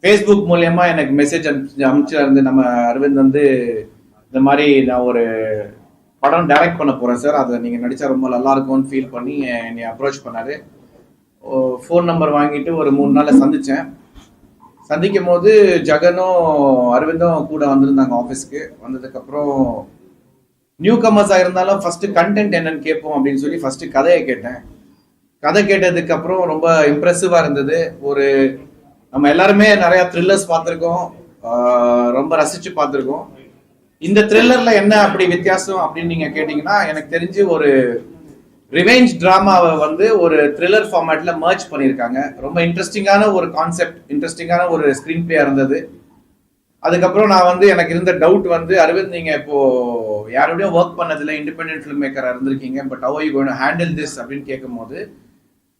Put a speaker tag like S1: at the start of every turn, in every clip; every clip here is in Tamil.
S1: ஃபேஸ்புக் மூலியமா எனக்கு மெசேஜ் அனுப்பிச்சிருந்து நம்ம அரவிந்த் வந்து இந்த மாதிரி நான் ஒரு படம் டைரக்ட் பண்ண போறேன் சார், அதை நீங்க நடிச்சா ரொம்ப நல்லா இருக்கும்னு ஃபீல் பண்ணி என்னை அப்ரோச் பண்ணாரு. ஃபோன் நம்பர் வாங்கிட்டு ஒரு 3 நாள்ல சந்திச்சேன். சந்திக்கும் போது ஜகனும் அரவிந்தும் கூட வந்திருந்தாங்க ஆஃபீஸ்க்கு. வந்ததுக்கப்புறம் நியூ கமர்ஸாக இருந்தாலும் ஃபர்ஸ்ட் கண்டென்ட் என்னன்னு கேட்போம் அப்படின்னு சொல்லி ஃபர்ஸ்ட் கதையை கேட்டேன். கதை கேட்டதுக்கு அப்புறம் ரொம்ப இம்ப்ரெசிவா இருந்தது. ஒரு நம்ம எல்லாருமே நிறைய த்ரில்லர்ஸ் பார்த்துருக்கோம், ரொம்ப ரசிச்சு பார்த்துருக்கோம். இந்த த்ரில்லர்ல என்ன அப்படி வித்தியாசம் அப்படின்னு நீங்க கேட்டீங்கன்னா, எனக்கு தெரிஞ்சு ஒரு ரிவெஞ்ச் டிராமாவை வந்து ஒரு த்ரில்லர் ஃபார்மேட்ல மர்ஜ் பண்ணியிருக்காங்க. ரொம்ப இன்ட்ரெஸ்டிங்கான ஒரு கான்செப்ட், இன்ட்ரெஸ்டிங்கான ஒரு ஸ்கிரீன் பிளே இருந்தது. அதுக்கப்புறம் நான் வந்து எனக்கு இருந்த டவுட் வந்து, அரவிந்த் நீங்க இப்போ யாரோடய ஒர்க் பண்ணதில்லை, இண்டிபெண்டன்ட் ஃபிலிம் மேக்கரா இருந்திருக்கீங்க, but how you going to handle this அப்படின்னு கேட்கும்போது,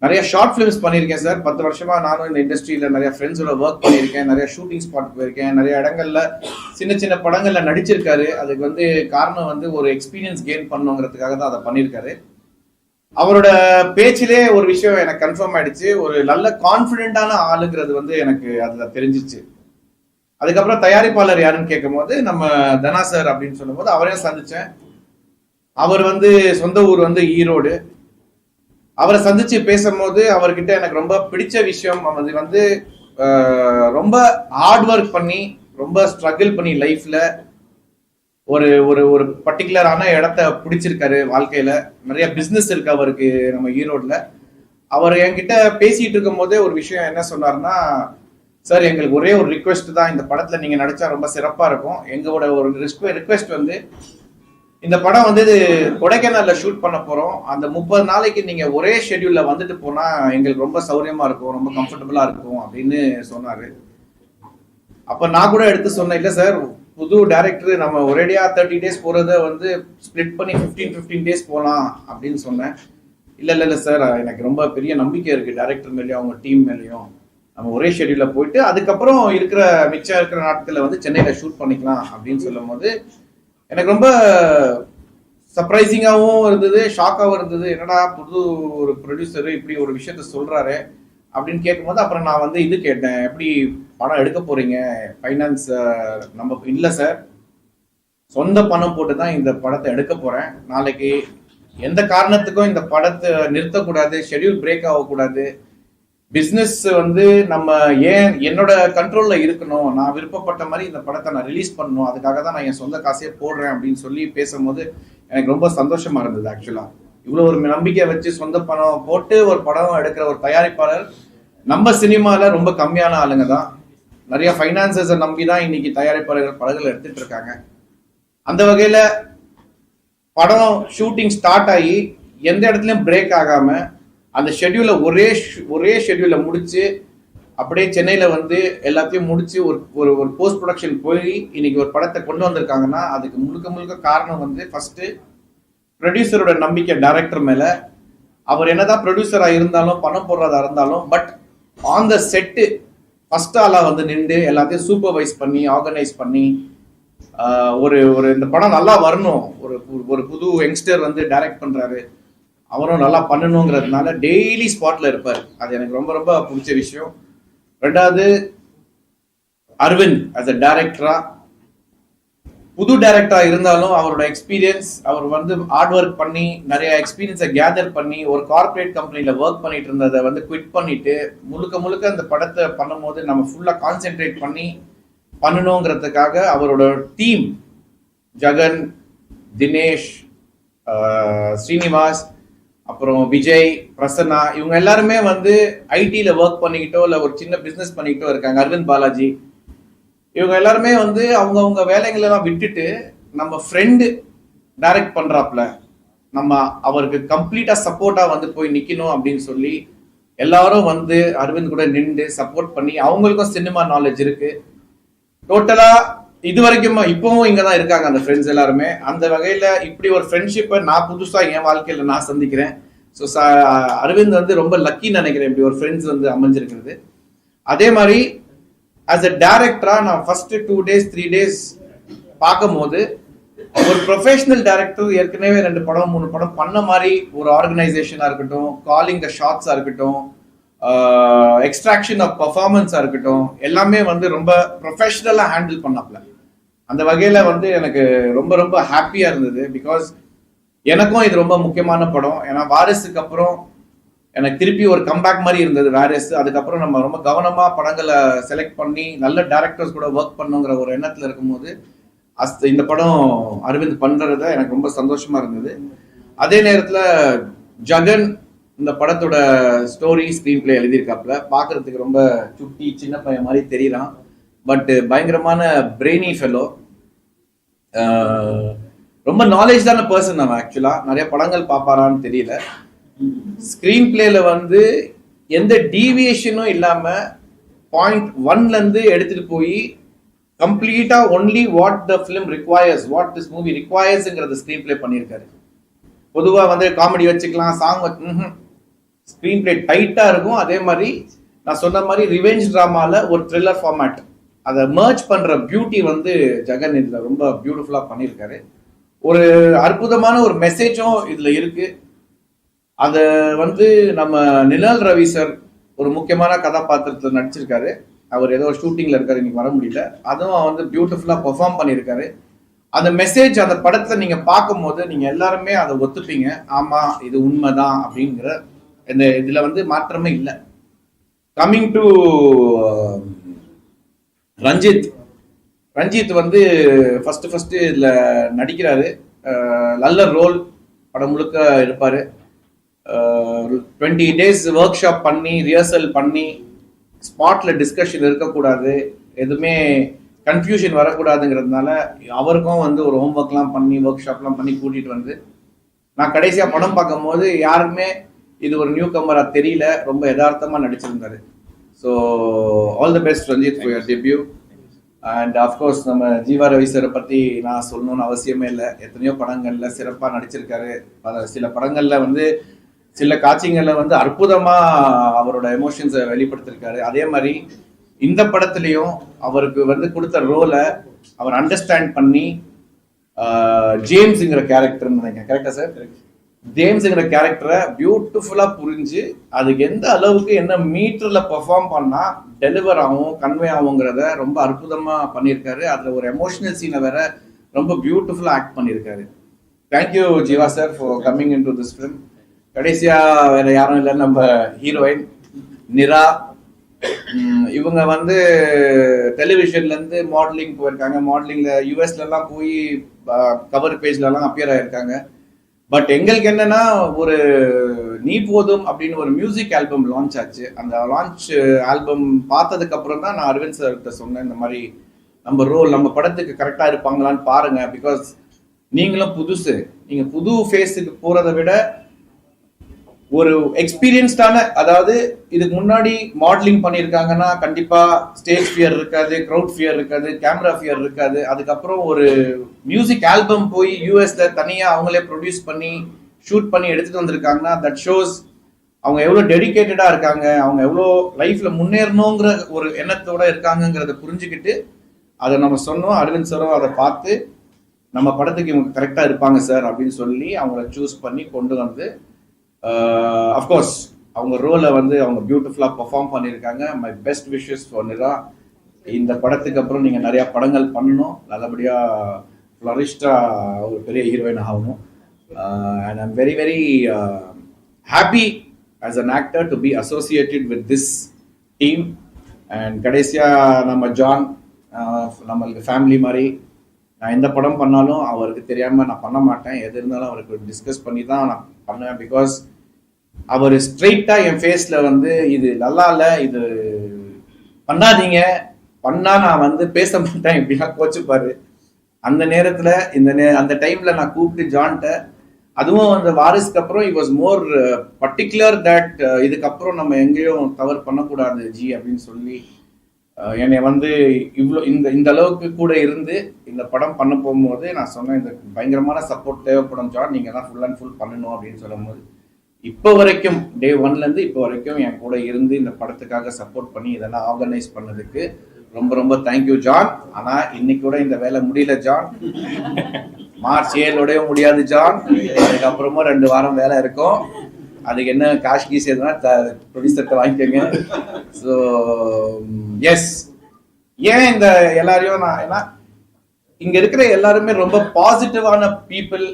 S1: நிறைய ஷார்ட் ஃபிலிம்ஸ் பண்ணியிருக்கேன் சார். 10 வருஷமா நானும் இந்த இண்டஸ்ட்ரியில நிறைய ஃப்ரெண்ட்ஸோட ஒர்க் பண்ணியிருக்கேன், நிறைய ஷூட்டிங் ஸ்பாட் போயிருக்கேன், நிறைய இடங்கள்ல சின்ன சின்ன படங்கள்ல நடிச்சிருக்காரு. அதுக்கு வந்து காரணம் வந்து ஒரு எக்ஸ்பீரியன்ஸ் கெயின் பண்ணுங்கிறதுக்காக தான் அதை பண்ணியிருக்காரு. அவரோட பேச்சிலே ஒரு விஷயம் எனக்கு கன்ஃபார்ம் ஆயிடுச்சு, ஒரு நல்ல கான்ஃபிடென்டான ஆளுங்கிறது வந்து எனக்கு அதுல தெரிஞ்சிச்சு. அதுக்கப்புறம் தயாரிப்பாளர் யாருன்னு கேட்கும் போது நம்ம தனா சார் அப்படின்னு சொல்லும் போது அவரையும் சந்திச்சேன். அவர் வந்து சொந்த ஊர் வந்து ஈரோடு. அவரை சந்திச்சு பேசும்போது அவர்கிட்ட எனக்கு ரொம்ப பிடிச்ச விஷயம் வந்து ரொம்ப ஹார்ட் ஒர்க் பண்ணி, ரொம்ப ஸ்ட்ரகிள் பண்ணி லைஃப்ல ஒரு ஒரு ஒரு பர்டிகுலரான இடத்த பிடிச்சிருக்காரு வாழ்க்கையில. நிறைய பிசினஸ் இருக்கு அவருக்கு நம்ம ஈரோட்ல. அவர் என்கிட்ட பேசிட்டு இருக்கும் போதே ஒரு விஷயம் என்ன சொன்னார்னா, சார் எங்களுக்கு ஒரே ஒரு ரிக்வெஸ்ட் தான், இந்த படத்துல நீங்க நடிச்சா ரொம்ப சிறப்பா இருக்கும். எங்களோட ஒரு ரிக்வெஸ்ட் வந்து, இந்த படம் வந்து கொடைக்கானல்ல ஷூட் பண்ண போறோம். அந்த 30 நாளைக்கு நீங்க ஒரே ஷெட்யூல்ல வந்துட்டு போனா எங்களுக்கு ரொம்ப சௌரியமா இருக்கும், ரொம்ப கம்ஃபர்டபுளா இருக்கும் அப்படின்னு சொன்னாரு. அப்ப நான் கூட எடுத்து சொன்னேன், இல்ல சார் புது டைரக்டர் நம்ம ஒரேடியா 30 டேஸ் போறத வந்து ஸ்பிளிட் பண்ணி 15 டேஸ் போகலாம் அப்படின்னு சொன்னேன். இல்ல சார், எனக்கு ரொம்ப பெரிய நம்பிக்கை இருக்கு டைரக்டர் மேலேயும் அவங்க டீம் மேலேயும். நம்ம ஒரே ஷெட்யூல்ல போயிட்டு அதுக்கப்புறம் மிச்சம் இருக்கிற நாட்கள்ல வந்து சென்னையில ஷூட் பண்ணிக்கலாம் அப்படின்னு சொல்லும் போது எனக்கு ரொம்ப சர்ப்ரைசிங்காகவும் இருந்தது, ஷாக்காகவும் இருந்தது. என்னடா புது ஒரு ப்ரொடியூசர் இப்படி ஒரு விஷயத்த சொல்றாரு அப்படின்னு கேட்கும்போது அப்புறம் நான் வந்து இது கேட்டேன், எப்படி பணம் எடுக்க போறீங்க, ஃபைனான்ஸ் நம்ம இல்லை சார், சொந்த பணம் போட்டு தான் இந்த படத்தை எடுக்க போறேன். நாளைக்கு எந்த காரணத்துக்கும் இந்த படத்தை நிறுத்தக்கூடாது, ஷெட்யூல் பிரேக் ஆகக்கூடாது. பிஸ்னஸ் வந்து நம்ம என்னோட கண்ட்ரோல்ல இருக்கணும், நான் விருப்பப்பட்ட மாதிரி இந்த படத்தை நான் ரிலீஸ் பண்ணணும், அதுக்காக தான் நான் என் சொந்த காசையே போடுறேன் அப்படின்னு சொல்லி பேசும்போது எனக்கு ரொம்ப சந்தோஷமா இருந்தது. ஆக்சுவலா இவ்வளவு ஒரு நம்பிக்கை வச்சு சொந்த பணம் போட்டு ஒரு படம் எடுக்கிற ஒரு தயாரிப்பாளர் நம்ம சினிமால ரொம்ப கம்மியான ஆளுங்க தான். நிறைய ஃபைனான்சஸை நம்பி தான் இன்னைக்கு தயாரிப்பாளர்கள் படங்கள் எடுத்துட்டு இருக்காங்க. அந்த வகையில படம் ஷூட்டிங் ஸ்டார்ட் ஆகி எந்த இடத்துலயும் பிரேக் ஆகாம அந்த ஷெட்யூலை ஒரே ஷெட்யூல முடிச்சு அப்படியே சென்னையில வந்து எல்லாத்தையும் முடிச்சு ஒரு ஒரு போஸ்ட் ப்ரொடக்ஷன் போய் இன்னைக்கு ஒரு படத்தை கொண்டு வந்திருக்காங்கன்னா அதுக்கு முழுக்க காரணம் வந்து ஃபர்ஸ்ட் ப்ரொடியூசரோட நம்பிக்கை டைரக்டர் மேல. அவர் என்னதான் ப்ரொடியூசரா இருந்தாலும் பணம் போடுறதா இருந்தாலும் but on the set first ஆளா வந்து நின்று எல்லாத்தையும் சூப்பர்வைஸ் பண்ணி ஆர்கனைஸ் பண்ணி ஒரு ஒரு இந்த படம் நல்லா வரணும், ஒரு புது யங்ஸ்டர் வந்து டைரக்ட் பண்றாரு, அவரும் நல்லா பண்ணணுங்கிறதுனால டெய்லி ஸ்பாட்ல இருப்பார். அது எனக்கு ரொம்ப ரொம்ப பிடிச்ச விஷயம். ரெண்டாவது, அரவிந்த் அஸ் அ டைரக்டரா, புது டைரக்டரா இருந்தாலும் அவரோட எக்ஸ்பீரியன்ஸ், அவர் வந்து ஹார்ட் ஒர்க் பண்ணி நிறைய எக்ஸ்பீரியன்ஸை கேதர் பண்ணி ஒரு கார்பரேட் கம்பெனில ஒர்க் பண்ணிட்டு இருந்ததை வந்து குவிட் பண்ணிட்டு முழுக்க அந்த படத்தை பண்ணும்போது நம்ம ஃபுல்லா கான்சென்ட்ரேட் பண்ணி பண்ணணுங்கிறதுக்காக அவரோட டீம் ஜகன், தினேஷ், ஸ்ரீனிவாஸ், அப்புறம் விஜய், பிரசன்னா, இவங்க எல்லாருமே வந்து ஐடியில ஒர்க் பண்ணிக்கிட்டோ இல்லை ஒரு சின்ன பிசினஸ் பண்ணிக்கிட்டோ இருக்காங்க. அரவிந்த் பாலாஜி, இவங்க எல்லாருமே வந்து அவங்கவுங்க வேலைகளெல்லாம் விட்டுட்டு நம்ம ஃப்ரெண்டு டைரக்ட் பண்றாப்ல நம்ம அவருக்கு கம்ப்ளீட்டா சப்போர்ட்டா வந்து போய் நிக்கணும் அப்படின்னு சொல்லி எல்லாரும் வந்து அரவிந்த் கூட நின்று சப்போர்ட் பண்ணி, அவங்களுக்கும் சினிமா நாலேஜ் இருக்கு. டோட்டலா இது வரைக்கும் இப்பவும் இங்கதான் இருக்காங்க அந்த ஃப்ரெண்ட்ஸ் எல்லாருமே. அந்த வகையில இப்படி ஒரு ஃப்ரெண்ட்ஷிப்பை நான் புதுசா என் வாழ்க்கையில நான் சந்திக்கிறேன். ஸோ அரவிந்த் வந்து ரொம்ப லக்கின்னு நினைக்கிறேன் இப்படி ஒரு ஃப்ரெண்ட்ஸ் வந்து அமைஞ்சிருக்கிறது. அதே மாதிரி ஆஸ் அ டைரக்டரா நான் ஃபர்ஸ்ட் 2 days 3 days பார்க்கும் போது ஒரு ப்ரொஃபஷனல் டைரக்டர் ஏற்கனவே 2 படம் 3 படம் பண்ண மாதிரி ஒரு ஆர்கனைசேஷனா இருக்கட்டும், காலிங் த ஷாட்ஸா இருக்கட்டும், எக்ஸ்ட்ராக்ஷன் ஆஃப் பர்ஃபார்மன்ஸா இருக்கட்டும், எல்லாமே வந்து ரொம்ப ப்ரொஃபஷனலா ஹேண்டில் பண்ணாப்ல. அந்த வகையில வந்து எனக்கு ரொம்ப ரொம்ப ஹாப்பியா இருந்தது. பிகாஸ் எனக்கும் இது ரொம்ப முக்கியமான படம். ஏன்னா வாரிசுக்கு அப்புறம் எனக்கு திருப்பி ஒரு கம்பேக் மாதிரி இருந்தது வாரிஸ். அதுக்கப்புறம் நம்ம ரொம்ப கவனமா படங்களை செலக்ட் பண்ணி நல்ல டைரக்டர்ஸ் கூட ஒர்க் பண்ணுங்கிற ஒரு எண்ணத்துல இருக்கும்போது இந்த படம் அரவிந்த் பண்றத எனக்கு ரொம்ப சந்தோஷமா இருந்தது. அதே நேரத்துல ஜகன் இந்த படத்தோட ஸ்டோரி ஸ்கிரீன் பிளே எழுதியிருக்காப்ல. பாக்குறதுக்கு ரொம்ப சுட்டி சின்ன பையன் மாதிரி தெரியலாம். பட் பயங்கரமான பிரெய்னி ஃபெலோ. ரொம்ப நாலேஜ் தான பர்சன். அவன் ஆக்சுவலா நிறைய படங்கள் பார்ப்பாரான்னு தெரியல. ஸ்கிரீன் பிளேல வந்து எந்த டீவியேஷனும் இல்லாம .1 இருந்து எடுத்துட்டு போய் கம்ப்ளீட்டா only what the film requires, what this movie ரிக்வயர்ஸ்ங்கிறத ஸ்கிரீன் பிளே பண்ணியிருக்காரு. பொதுவா வந்து காமெடி வச்சுக்கலாம், சாங் ஸ்கிரீன் பிளே டைட்டா இருக்கும். அதே மாதிரி நான் சொன்ன மாதிரி ரிவெஞ்ச் டிராமால ஒரு த்ரில்லர் ஃபார்மேட் அதை மர்ஜ் பண்ற பியூட்டி வந்து ஜெகன் இதுல ரொம்ப பியூட்டிஃபுல்லா பண்ணியிருக்காரு. ஒரு அற்புதமான ஒரு மெசேஜும் இதுல இருக்கு. அத வந்து நம்ம நிழல் ரவி சார் ஒரு முக்கியமான கதாபாத்திரத்தில் நடிச்சிருக்காரு. அவர் ஏதோ ஷூட்டிங்ல இருக்காரு, இன்னைக்கு வர முடியல. அதுவும் வந்து பியூட்டிஃபுல்லா பெர்ஃபார்ம் பண்ணியிருக்காரு. அந்த மெசேஜ் அந்த படத்துல நீங்க பார்க்கும் போது நீங்க எல்லாருமே அதை ஒத்துப்பீங்க. ஆமா, இது உண்மைதான் அப்படிங்கிற இந்த இதுல வந்து மாற்றமே இல்லை. கம்மிங் டு ரஞ்சித் வந்து ஃபர்ஸ்ட் இதுல நடிக்கிறாரு. நல்ல ரோல், படம் முழுக்க இருப்பாரு. 20 days ஒர்க் ஷாப் பண்ணி ரிஹர்சல் பண்ணி ஸ்பாட்ல டிஸ்கஷன் இருக்கக்கூடாது, எதுவுமே கன்ஃபியூஷன் வரக்கூடாதுங்கிறதுனால அவருக்கும் வந்து ஒரு ஹோம்ஒர்க்லாம் பண்ணி ஒர்க் ஷாப்லாம் பண்ணி கூட்டிட்டு வந்து நான் கடைசியா படம் பார்க்கும் போது யாருக்குமே இது ஒரு நியூ கமரா தெரியல. ரொம்ப யதார்த்தமா நடிச்சிருந்தாரு. So all the best Ranjith for your debut. And of course நம்ம ஜீவா ரவி சாரை பற்றி நான் சொல்லணும்னு அவசியமே இல்லை. எத்தனையோ படங்கள்ல சிறப்பாக நடிச்சிருக்காரு. சில படங்கள்ல வந்து சில காட்சிகள்ல வந்து அற்புதமா அவரோட எமோஷன்ஸை வெளிப்படுத்திருக்காரு. அதே மாதிரி இந்த படத்துலயும் அவருக்கு வந்து கொடுத்த ரோலை அவர் அண்டர்ஸ்டாண்ட் பண்ணி ஜேம்ஸ்ங்கிற கேரக்டர் நினைக்கிறேன், கரெக்டா சார்? ஜேம்ஸ்ங்கிற கேரக்டரை பியூட்டிஃபுல்லா புரிஞ்சு அதுக்கு எந்த அளவுக்கு என்ன மீட்டர்ல பெர்ஃபார்ம் பண்ணா டெலிவர் ஆகும், கன்வே ஆகுங்கிறத ரொம்ப அற்புதமா பண்ணியிருக்காரு. அதுல ஒரு எமோஷனல் சீனை வேற ரொம்ப பியூட்டிஃபுல்லா ஆக்ட் பண்ணியிருக்காரு. Thank you Jeeva sir for coming in to this film. கடைசியா வேற யாரும் இல்லை, நம்ம ஹீரோயின் நிரா. இவங்க வந்து டெலிவிஷன்ல இருந்து மாடலிங் போயிருக்காங்க. மாடலிங்ல யூஎஸ்ல எல்லாம் போய் கவர் பேஜ்ல எல்லாம் அப்பியர் ஆயிருக்காங்க. பட் எங்களுக்கு என்னன்னா, ஒரு நீ போதும் அப்படின்னு ஒரு மியூசிக் ஆல்பம் லான்ச் ஆச்சு. அந்த லான்ச் ஆல்பம் பார்த்ததுக்கு அப்புறம் தான் நான் அரவிந்த் சார்கிட்ட சொன்னேன், இந்த மாதிரி நம்ம ரோல் நம்ம படத்துக்கு கரெக்டா இருப்பாங்களான்னு பாருங்க. பிகாஸ் நீங்களும் புதுசு, நீங்க புது ஃபேஸுக்கு போறதை விட ஒரு எக்ஸ்பீரியன்ஸ்டான, அதாவது இதுக்கு முன்னாடி மாடலிங் பண்ணியிருக்காங்கன்னா கண்டிப்பா ஸ்டேஜ் ஃபியர் இருக்காது, க்ரௌட் ஃபியர் இருக்காது, கேமரா ஃபியர் இருக்காது. அதுக்கப்புறம் ஒரு மியூசிக் ஆல்பம் போய் யூஎஸ்ல தனியா அவங்களே ப்ரொடியூஸ் பண்ணி ஷூட் பண்ணி எடுத்துட்டு வந்திருக்காங்கன்னா தட் ஷோஸ் அவங்க எவ்வளோ டெடிக்கேட்டடா இருக்காங்க, அவங்க எவ்வளோ லைஃப்ல முன்னேறணுங்கிற ஒரு எண்ணத்தோட இருக்காங்கிறத புரிஞ்சுக்கிட்டு அதை நம்ம சொன்னோம். அரவிந்த் சாரும் அதை பார்த்து நம்ம படத்துக்கு இவங்க கரெக்டா இருப்பாங்க சார் அப்படின்னு சொல்லி அவங்கள சூஸ் பண்ணி கொண்டு வந்து அஃப்கோர்ஸ் அவங்க ரோலை வந்து அவங்க பியூட்டிஃபுல்லா பெர்ஃபார்ம் பண்ணியிருக்காங்க. My best wishes for Nira. இந்த படத்துக்கு அப்புறம் நீங்க நிறைய படங்கள் பண்ணணும், நல்லபடியா ஃப்ளரிஷ்டா ஒரு பெரிய ஹீரோயின் ஆகணும். And I'm very very happy as an actor to be associated with this team. And கடைசியா நம்ம ஜான் நம்மளுக்கு ஃபேமிலி மாதிரி. நான் எந்த படம் பண்ணாலும் அவருக்கு தெரியாம நான் பண்ண மாட்டேன். எது இருந்தாலும் அவருக்கு டிஸ்கஸ் பண்ணி தான் நான் பண்ணுவேன். பிகாஸ் அவர் ஸ்ட்ரெயிட்டா என் ஃபேஸ்ல வந்து இது நல்லா இல்லை, இது பண்ணாதீங்க, பண்ணா நான் வந்து பேச மாட்டேன் இப்படிலாம் கோச்சுப்பாரு. அந்த நேரத்துல அந்த டைம்ல நான் கூப்பிட்டு ஜான்ட்ட, அதுவும் அந்த வாரிசுக்கு அப்புறம் it was more particular that இதுக்கப்புறம் நம்ம எங்கேயும் தவறு பண்ணக்கூடாது ஜி அப்படின்னு சொல்லி என்னை வந்து இவ்வளோ இந்த அளவுக்கு கூட இருந்து இந்த படம் பண்ண போகும்போது நான் சொன்னேன், இந்த பயங்கரமான சப்போர்ட் தேவைப்படும் ஜான், நீங்க தான் ஃபுல் அண்ட் ஃபுல் பண்ணணும் அப்படின்னு சொல்லும் போது இப்போ வரைக்கும் டே 1ல இருந்து இப்போ வரைக்கும் என் கூட இருந்து இந்த படத்துக்காக சப்போர்ட் பண்ணி இதெல்லாம் ஆர்கனைஸ் பண்ணதுக்கு ரொம்ப ரொம்ப தேங்க்யூ ஜான். ஆனா இன்னைக்கு கூட இந்த வேலை முடியல ஜான், மார்ச் 7 முடியாது ஜான், அதுக்கப்புறமா 2 வாரம் வேலை இருக்கும். அதுக்கு என்ன கேஷ் கீஸ் எதுனா ப்ரொடியூசர்கிட்ட வாங்கிக்கோங்க. ஸோ எஸ், ஏன் இந்த எல்லாரையும் நான் ஏன்னா இங்க இருக்கிற எல்லாருமே ரொம்ப பாசிட்டிவான பீப்புள்,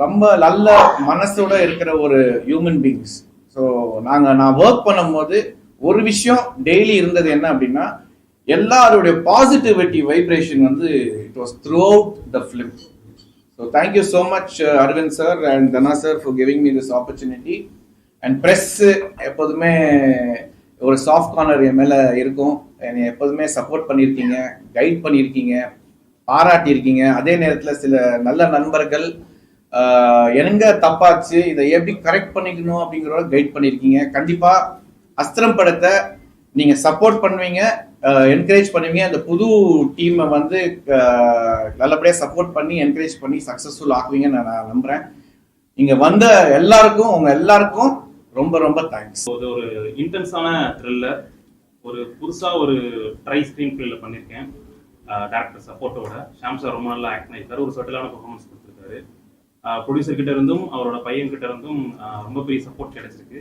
S1: ரொம்ப நல்ல மனசோட இருக்கிற ஒரு ஹியூமன் பீயிங்ஸ். ஸோ நான் ஒர்க் பண்ணும்போது ஒரு விஷயம் டெய்லி இருந்தது என்ன அப்படின்னா, எல்லாருடைய பாசிட்டிவிட்டி வைப்ரேஷன் வந்து it was throughout the film. So thank you so much Aravind sir and Dhana sir for giving me this opportunity. And press எப்போதுமே ஒரு சாஃப்ட் கார்னர் என் மேலே இருக்கும். என்னை எப்போதுமே சப்போர்ட் பண்ணியிருக்கீங்க, கைட் பண்ணியிருக்கீங்க, பாராட்டியிருக்கீங்க. அதே நேரத்தில் சில நல்ல நண்பர்கள் எங்க தப்பாச்சு, இதை எப்படி கரெக்ட் பண்ணிக்கணும் அப்படிங்கிறத கைட் பண்ணியிருக்கீங்க. கண்டிப்பாக அஸ்திரம் படத்தை நீங்கள் சப்போர்ட் பண்ணுவீங்க, என்கரேஜ் பண்ணுவீங்க. அந்த புது டீமை வந்து நல்லபடியாக சப்போர்ட் பண்ணி என்கரேஜ் பண்ணி சக்ஸஸ்ஃபுல் ஆக்குவீங்கன்னு நான் நம்புகிறேன். இங்கே வந்த எல்லாருக்கும், உங்கள் எல்லாருக்கும் ரொம்ப ரொம்ப தேங்க்ஸ்.
S2: இது ஒரு இன்டென்ஸான த்ரில்லர், ஒரு புதுசாக ஒரு ட்ரை ஸ்க்ரீன் பிளேல பண்ணியிருக்கேன். டேரக்டர் சப்போர்ட்டோட ஷாம் சார் ரொம்ப நல்லா ஆக்ட் பண்ணியிருக்காரு, ஒரு சட்டிலான பர்ஃபார்மன்ஸ் கொடுத்துருக்காரு. ப்ரொடியூசர் கிட்ட இருந்தும் அவரோட பையன் கிட்ட இருந்தும் ரொம்ப பெரிய சப்போர்ட் கிடைச்சிருக்கு.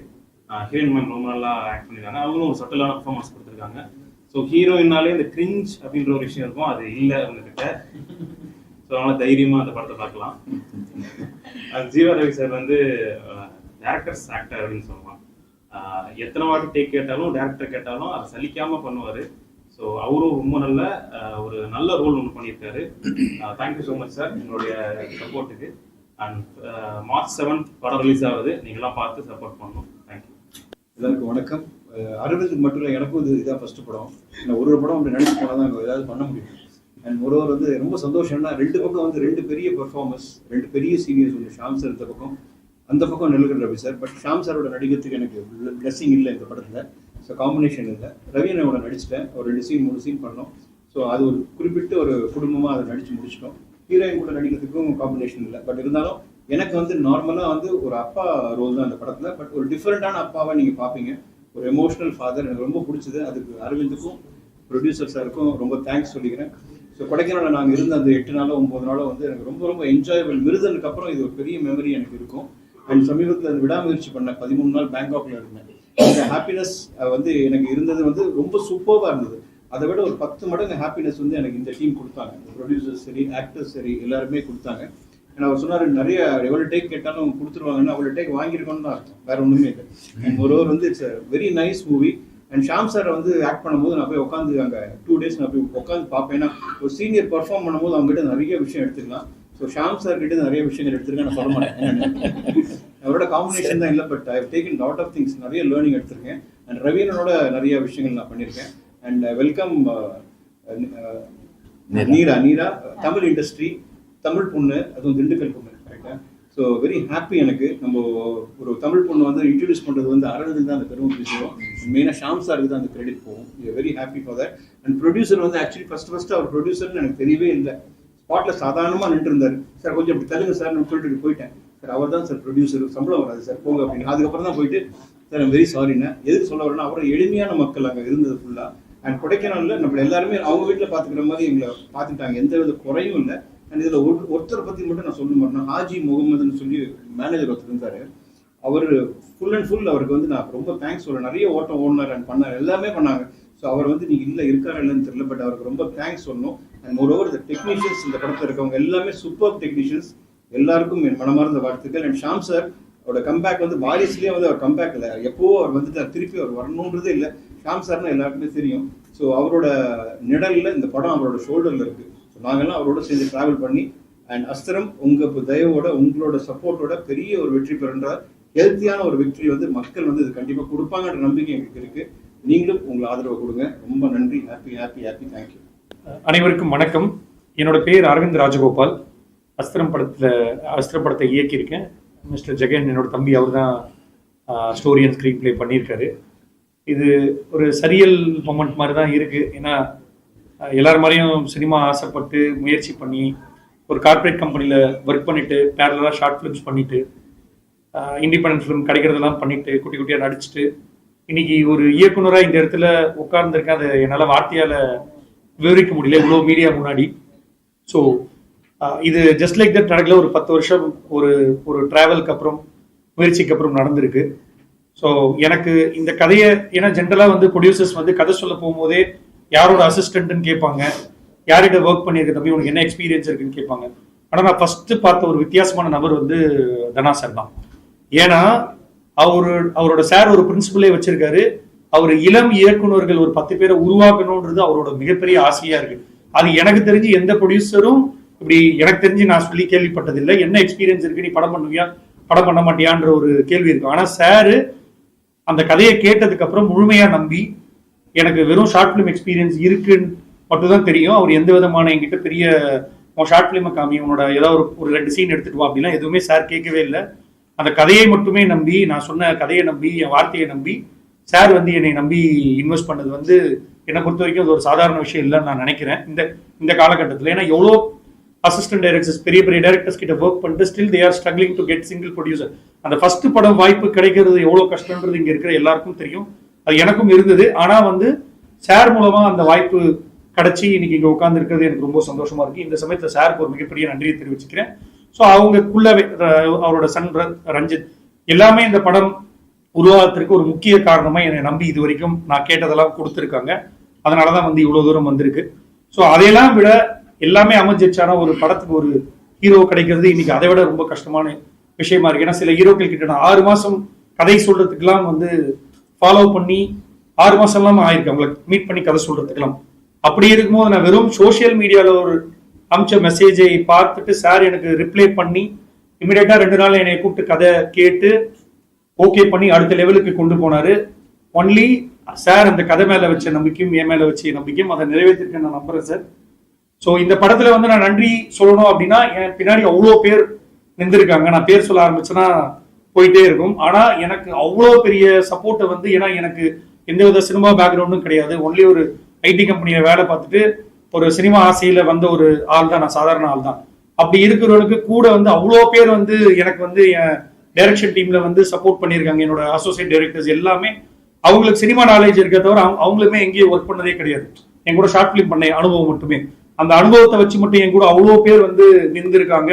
S2: ஹீரோயின் மேம் ரொம்ப நல்லா ஆக்ட் பண்ணியிருக்காங்க, அவங்களும் ஒரு சட்டிலான பர்ஃபார்மன்ஸ் கொடுத்துருக்காங்க. ஸோ ஹீரோயினாலே இந்த கிரிஞ்ச் அப்படின்ற ஒரு விஷயம் இருக்கும், அது இல்லை அவங்க கிட்ட. ஸோ அதனால தைரியமாக அந்த படத்தை பார்க்கலாம். ஜீவா ரவி சார் வந்து டேரக்டர்ஸ் ஆக்டர் அப்படின்னு சொல்லலாம். எத்தனை வாட்டி டேக் கேட்டாலும் டேரக்டர் கேட்டாலும் அதை சலிக்காம பண்ணுவார். ஸோ அவரும் ரொம்ப நல்ல ஒரு நல்ல ரோல் ஒன்று பண்ணியிருக்காரு. தேங்க்யூ ஸோ மச் சார் எங்களுடைய சப்போர்ட்டுக்கு. அண்ட் March 7th படம் ரிலீஸ் ஆகுது, நீங்களாம் பார்த்து சப்போர்ட் பண்ணணும். தேங்க்யூ.
S3: எல்லாருக்கும் வணக்கம். அரவிந்த் மட்டும் இல்லை, எனக்கும் இது இதான் ஃபர்ஸ்ட் படம். நான் ஒரு படம் அப்படி நினைச்சு போனால் தான் ஏதாவது பண்ண முடியும். அண்ட் ஒருவர் வந்து ரொம்ப சந்தோஷம்னா, ரெண்டு பக்கம் வந்து ரெண்டு பெரிய பெர்ஃபார்மன்ஸ், ரெண்டு பெரிய சீனியர்ஸ் ஒன்று. ஷாம் சார் இந்த பக்கம், அந்த பக்கம் நெல்கல் ரவி சார். பட் ஷாம் சாரோட நடிக்கிறதுக்கு எனக்கு பிளெஸிங் இல்லை இந்த படத்தில். ஸோ காம்பினேஷன் இல்லை. ரவி அண்ணாவோட நடிச்சிட்டேன், ஒரு 2 சீன் 3 சீன் பண்ணோம். ஸோ அது ஒரு குறிப்பிட்ட ஒரு குடும்பமாக அதை நடித்து முடிச்சிட்டோம். ஹீரோயின் கூட நடிக்கிறதுக்கும் காம்பினேஷன் இல்லை. பட் இருந்தாலும் எனக்கு வந்து நார்மலாக வந்து ஒரு அப்பா ரோல் தான் அந்த படத்தில். பட் ஒரு டிஃப்ரெண்ட்டான அப்பாவை நீங்கள் பார்ப்பீங்க, ஒரு எமோஷனல் ஃபாதர். எனக்கு ரொம்ப பிடிச்சது. அதுக்கு அரவிந்துக்கும் ப்ரொடியூசர் சாருக்கும் ரொம்ப தேங்க்ஸ் சொல்லிக்கிறேன். ஸோ கொடைக்கானலில் நாங்கள் இருந்த அந்த 8 நாளோ 9 நாளோ வந்து எனக்கு ரொம்ப ரொம்ப என்ஜாயபிள். மிருதனுக்கு அப்புறம் இது ஒரு பெரிய மெமரி எனக்கு இருக்கும். அண்ட் சமீபத்தில் அந்த விடாமுயற்சி பண்ண 13 நாள் பேங்காக்ல இருந்தேன். அந்த ஹாப்பினஸ் வந்து எனக்கு இருந்தது வந்து ரொம்ப சூப்பராக இருந்தது. அதை விட ஒரு 10 மடங்கு ஹாப்பினஸ் வந்து எனக்கு இந்த டீம் கொடுத்தாங்க. ப்ரொடியூசர்ஸ் சரி, ஆக்டர்ஸ் சரி, எல்லாருமே கொடுத்தாங்க. ஏன்னா அவர் சொன்னார், நிறைய எவ்வளோ டேக் கேட்டாலும் கொடுத்துருவாங்கன்னா அவ்வளோ டேக் வாங்கியிருக்கோன்னு தான் அர்த்தம், வேற ஒன்றுமே இல்லை. அண்ட் ஒருவர் வந்து it's very nice movie. And Shaam சாரை வந்து ஆக்ட் பண்ணும்போது நான் போய் உட்காந்து அங்கே 2 days நான் போய் உட்காந்து பார்ப்பேன். ஏன்னா ஒரு சீனியர் பர்ஃபார்ம் பண்ணும்போது அவங்ககிட்ட நிறைய விஷயம் எடுத்துக்கலாம். ஸோ ஷாம் சார் கிட்ட நிறைய விஷயங்கள் எடுத்திருக்கேன், நான் சொல்ல மாட்டேன். அவரோட காம்பினேஷன் தான் இல்லை, but I have taken lot of things, நிறைய லேர்னிங் எடுத்திருக்கேன். அண்ட் ரவீனனோட நிறைய விஷயங்கள் நான் பண்ணியிருக்கேன். அண்ட் வெல்கம் நீரா தமிழ் இண்டஸ்ட்ரி, தமிழ் பொண்ணு, அதுவும் திண்டுக்கல் பொண்ணு, கரெக்டாக. So very happy. எனக்கு நம்ம ஒரு தமிழ் பொண்ணு வந்து இன்ட்ரடியூஸ் பண்ணுறது வந்து அரவிந்த் தான் அந்த பெருமை பேசுவோம். மெயினாக ஷாம் சாருக்கு தான் அந்த கிரெடிட் போகும். Very happy for that. And producer வந்து ஆக்சுவலி ஃபர்ஸ்ட் அவர் ப்ரொடியூசர்னு எனக்கு தெரியவே இல்லை. ஸ்பாட்டில் சாதாரணமாக நின்று இருந்தார். சார் கொஞ்சம் அப்படி தள்ளுங்க சார் நான் சொல்லிட்டு போயிட்டேன். சார் அவர் தான் சார் ப்ரொடியூசர், சம்பளம் வராது சார் போங்க அப்படின்னு. அதுக்கப்புறம் தான் போயிட்டு சார் ஐம் வெரி சாரிண்ணா. எதுக்கு சொல்ல வரேன்னா, அவரை எளிமையான மக்கள் அங்கே இருந்தது ஃபுல்லாக. அண்ட் கொடைக்கானலில் நம்ம எல்லாருமே அவங்க வீட்டில் பார்த்துக்கிற மாதிரி எங்களை பார்த்துட்டாங்க, எந்த வித குறையும் இல்லை. அண்ட் இதில் ஒருத்தரை பற்றி மட்டும் நான் சொல்ல மாட்டேன்னா, ஹாஜி முகமதுன்னு சொல்லி மேனேஜர் ஒருத்தர் இருந்தார். அவர் ஃபுல் அண்ட் ஃபுல் அவருக்கு வந்து நான் ரொம்ப தேங்க்ஸ் சொல்கிறேன். நிறைய ஓட்டம் ஓடினார் அண்ட் பண்ணார், எல்லாமே பண்ணாங்க. ஸோ அவர் வந்து நீங்கள் இல்லை இருக்காரா இல்லைன்னு தெரியல, பட் அவருக்கு ரொம்ப தேங்க்ஸ் சொல்லணும். அண்ட் மோரோவர் இந்த டெக்னீஷியன்ஸ், இந்த படத்தில் இருக்கவங்க எல்லாமே சூப்பர் டெக்னீஷியன்ஸ். எல்லாருக்கும் என் மனமார்ந்த வாழ்த்துக்கள். அண்ட் ஷாம் சார் அவரோட கம்பேக் வந்து வாரிசுலேயே வந்து அவர் கம்பேக் இல்லை, எப்போ அவர் வந்துட்டு திருப்பி அவர் வரணுன்றதே இல்லை. ஷாம் சார்னா எல்லாருக்குமே தெரியும். ஸோ அவரோட நிழலில் இந்த படம் அவரோட ஷோல்டரில் இருக்குது. ஸோ நாங்கள்லாம் அவரோட சேர்ந்து ட்ராவல் பண்ணி அண்ட் அஸ்திரம் உங்கள் தயவோட உங்களோட சப்போர்ட்டோட பெரிய ஒரு வெற்றி பெறுன்ற ஹெல்த்தியான ஒரு வெற்றி வந்து மக்கள் வந்து இது கண்டிப்பாக கொடுப்பாங்கன்ற நம்பிக்கை எங்களுக்கு இருக்குது. நீங்களும் உங்களை ஆதரவு கொடுங்க. ரொம்ப நன்றி. Happy happy happy. தேங்க்யூ.
S4: அனைவருக்கும் வணக்கம். என்னோட பேர் அரவிந்த் ராஜகோபால். அஸ்திரம் படத்தை இயக்கியிருக்கேன். மிஸ்டர் ஜெகன் என்னோட தம்பி, அவர் தான் ஸ்டோரி அண்ட் ஸ்க்ரீன் பிளே பண்ணியிருக்காரு. இது ஒரு சரியல் மொமெண்ட் மாதிரி தான் இருக்குது. ஏன்னா எல்லார் மாதிரியும் சினிமா ஆசைப்பட்டு முயற்சி பண்ணி ஒரு கார்ப்பரேட் கம்பெனியில் ஒர்க் பண்ணிவிட்டு பேரலாக ஷார்ட் ஃபிலிம்ஸ் பண்ணிவிட்டு இண்டிபெண்டன்ட் ஃபிலிம் கிடைக்கிறதெல்லாம் பண்ணிவிட்டு குட்டி குட்டியாக நடிச்சுட்டு இன்னைக்கு ஒரு இயக்குனராக இந்த இடத்துல உட்கார்ந்துருக்கேன். அதை என்னால் வார்த்தையால் விவரிக்க முடியல இவ்வளோ மீடியா முன்னாடி. ஸோ இது ஜஸ்ட் லைக் தட் நடக்கல. ஒரு 10 வருஷம் ஒரு ட்ராவலுக்கு அப்புறம், முயற்சிக்கு அப்புறம் நடந்திருக்கு. ஸோ எனக்கு இந்த கதையை, ஏன்னா ஜென்ரலா வந்து ப்ரொடியூசர்ஸ் வந்து கதை சொல்ல போகும்போதே யாரோட அசிஸ்டன்ட்னு கேட்பாங்க, யார்கிட்ட ஒர்க் பண்ணியிருக்க தம்பி உனக்கு என்ன எக்ஸ்பீரியன்ஸ் இருக்குன்னு கேட்பாங்க. ஆனால் நான் ஃபர்ஸ்ட் பார்த்த ஒரு வித்தியாசமான நபர் வந்து தனா சார் தான். ஏன்னா அவரோட சார் ஒரு பிரின்சிபலே வச்சிருக்காரு. அவர் இளம் இயக்குநர்கள் ஒரு 10 பேரை உருவாக்கணும்ன்றது அவரோட மிகப்பெரிய ஆசையா இருக்கு. அது எனக்கு தெரிஞ்சு எந்த ப்ரொடியூசரும் இப்படி எனக்கு தெரிஞ்சு நான் சொல்லி கேள்விப்பட்டதில்லை. என்ன எக்ஸ்பீரியன்ஸ் இருக்கு, நீ படம் பண்ணுவியா படம் பண்ண மாட்டியான்ற ஒரு கேள்வி இருக்கும். ஆனா சாரு அந்த கதையை கேட்டதுக்கு அப்புறம் முழுமையா நம்பி, எனக்கு வெறும் ஷார்ட் பிலிம் எக்ஸ்பீரியன்ஸ் இருக்குன்னு மட்டும் தான் தெரியும். அவர் எந்த விதமான என்கிட்ட பெரிய ஷார்ட் பிலிமை காமி, உன்னோட ஏதாவது ஒரு 2 சீன் எடுத்துட்டு வா அப்படிலாம் எதுவுமே சார் கேட்கவே இல்லை. அந்த கதையை மட்டுமே நம்பி, நான் சொன்ன கதையை நம்பி, என் வார்த்தையை நம்பி சார் வந்து என்னை நம்பி இன்வெஸ்ட் பண்ணது வந்து என்னை பொறுத்த வரைக்கும் அது ஒரு சாதாரண விஷயம் இல்லைன்னு நான் நினைக்கிறேன் இந்த காலகட்டத்தில். ஏன்னா எவ்வளோ அசிஸ்டன்ட் டைரக்டர்ஸ் பெரிய பெரிய டைரக்டர்ஸ் கிட்ட ஒர்க் பண்ணிட்டு still they are struggling to get single producer. அந்த ஃபர்ஸ்ட் படம் வாய்ப்பு கிடைக்கிறது எவ்வளோ கஷ்டம்ன்றது இங்கே இருக்கிற எல்லாருக்கும் தெரியும். அது எனக்கும் இருந்தது. ஆனால் வந்து சார் மூலமா அந்த வாய்ப்பு கிடைச்சி இன்னைக்கு இங்கே உட்கார்ந்து இருக்கிறது எனக்கு ரொம்ப சந்தோஷமா இருக்கு. இந்த சமயத்தில் சாருக்கு ஒரு மிகப்பெரிய நன்றியை தெரிவிச்சுக்கிறேன். ஸோ அவங்களுக்குள்ளவே அவரோட சன் ரஞ்சித் எல்லாமே இந்த படம் உருவாகத்திற்கு ஒரு முக்கிய காரணமா என்னை நம்பி இது வரைக்கும் நான் கேட்டதெல்லாம் கொடுத்துருக்காங்க. அதனாலதான் வந்து இவ்வளவு தூரம் வந்திருக்கு. ஸோ அதையெல்லாம் விட எல்லாமே அமைஞ்சிருச்சானா ஒரு படத்துக்கு ஒரு ஹீரோ கிடைக்கிறது இன்னைக்கு அதை விட ரொம்ப கஷ்டமான விஷயமா இருக்கு. ஏன்னா சில ஹீரோக்கள் கிட்ட நான் 6 மாசம் கதை சொல்றதுக்கெல்லாம் வந்து ஃபாலோ பண்ணி 6 மாசம்லாம் ஆயிருக்கு அவங்களை மீட் பண்ணி கதை சொல்றதுக்கெல்லாம். அப்படி இருக்கும்போது நான் வெறும் சோசியல் மீடியால ஒரு அமிச்ச மெசேஜை பார்த்துட்டு சார் எனக்கு ரிப்ளை பண்ணி இமிடியேட்டா 2 நாள் என்னை கூப்பிட்டு கதை கேட்டு ஓகே பண்ணி அடுத்த லெவலுக்கு கொண்டு போனாரு. ஒன்லி சார் அந்த கதை மேல வச்ச நம்பிக்கையும் என் மேல வச்ச நம்பிக்கையும் அதை நிறைவேற்றிருக்கேன் நான் நம்புறேன் சார். ஸோ இந்த படத்துல வந்து நான் நன்றி சொல்லணும் அப்படின்னா என் பின்னாடி அவ்வளோ பேர் நின்றுருக்காங்க. நான் பேர் சொல்ல ஆரம்பிச்சேன்னா போயிட்டே இருக்கும். ஆனா எனக்கு அவ்வளோ பெரிய சப்போர்ட்டை வந்து, ஏன்னா எனக்கு எந்தவித சினிமா பேக்ரவுண்டும் கிடையாது. ஒன்லி ஒரு ஐடி கம்பெனியில வேலை பார்த்துட்டு ஒரு சினிமா ஆசையில வந்த ஒரு ஆள் தான் நான், சாதாரண ஆள் தான். அப்படி இருக்கிறவனுக்கு கூட வந்து அவ்வளோ பேர் வந்து எனக்கு வந்து என் டைரக்ஷன் டீம்ல வந்து சப்போர்ட் பண்ணியிருக்காங்க. என்னோட அசோசியேட் டைரக்டர்ஸ் எல்லாமே அவங்களுக்கு சினிமா நாலேஜ் இருக்க தவிர அவங்களுமே எங்கேயும் ஒர்க் பண்ணதே கிடையாது. என் கூட ஷார்ட் பிலிம் பண்ண அனுபவம் மட்டுமே, அந்த அனுபவத்தை வச்சு மட்டும் என் கூட அவ்வளோ பேர் வந்து நின்றுருக்காங்க.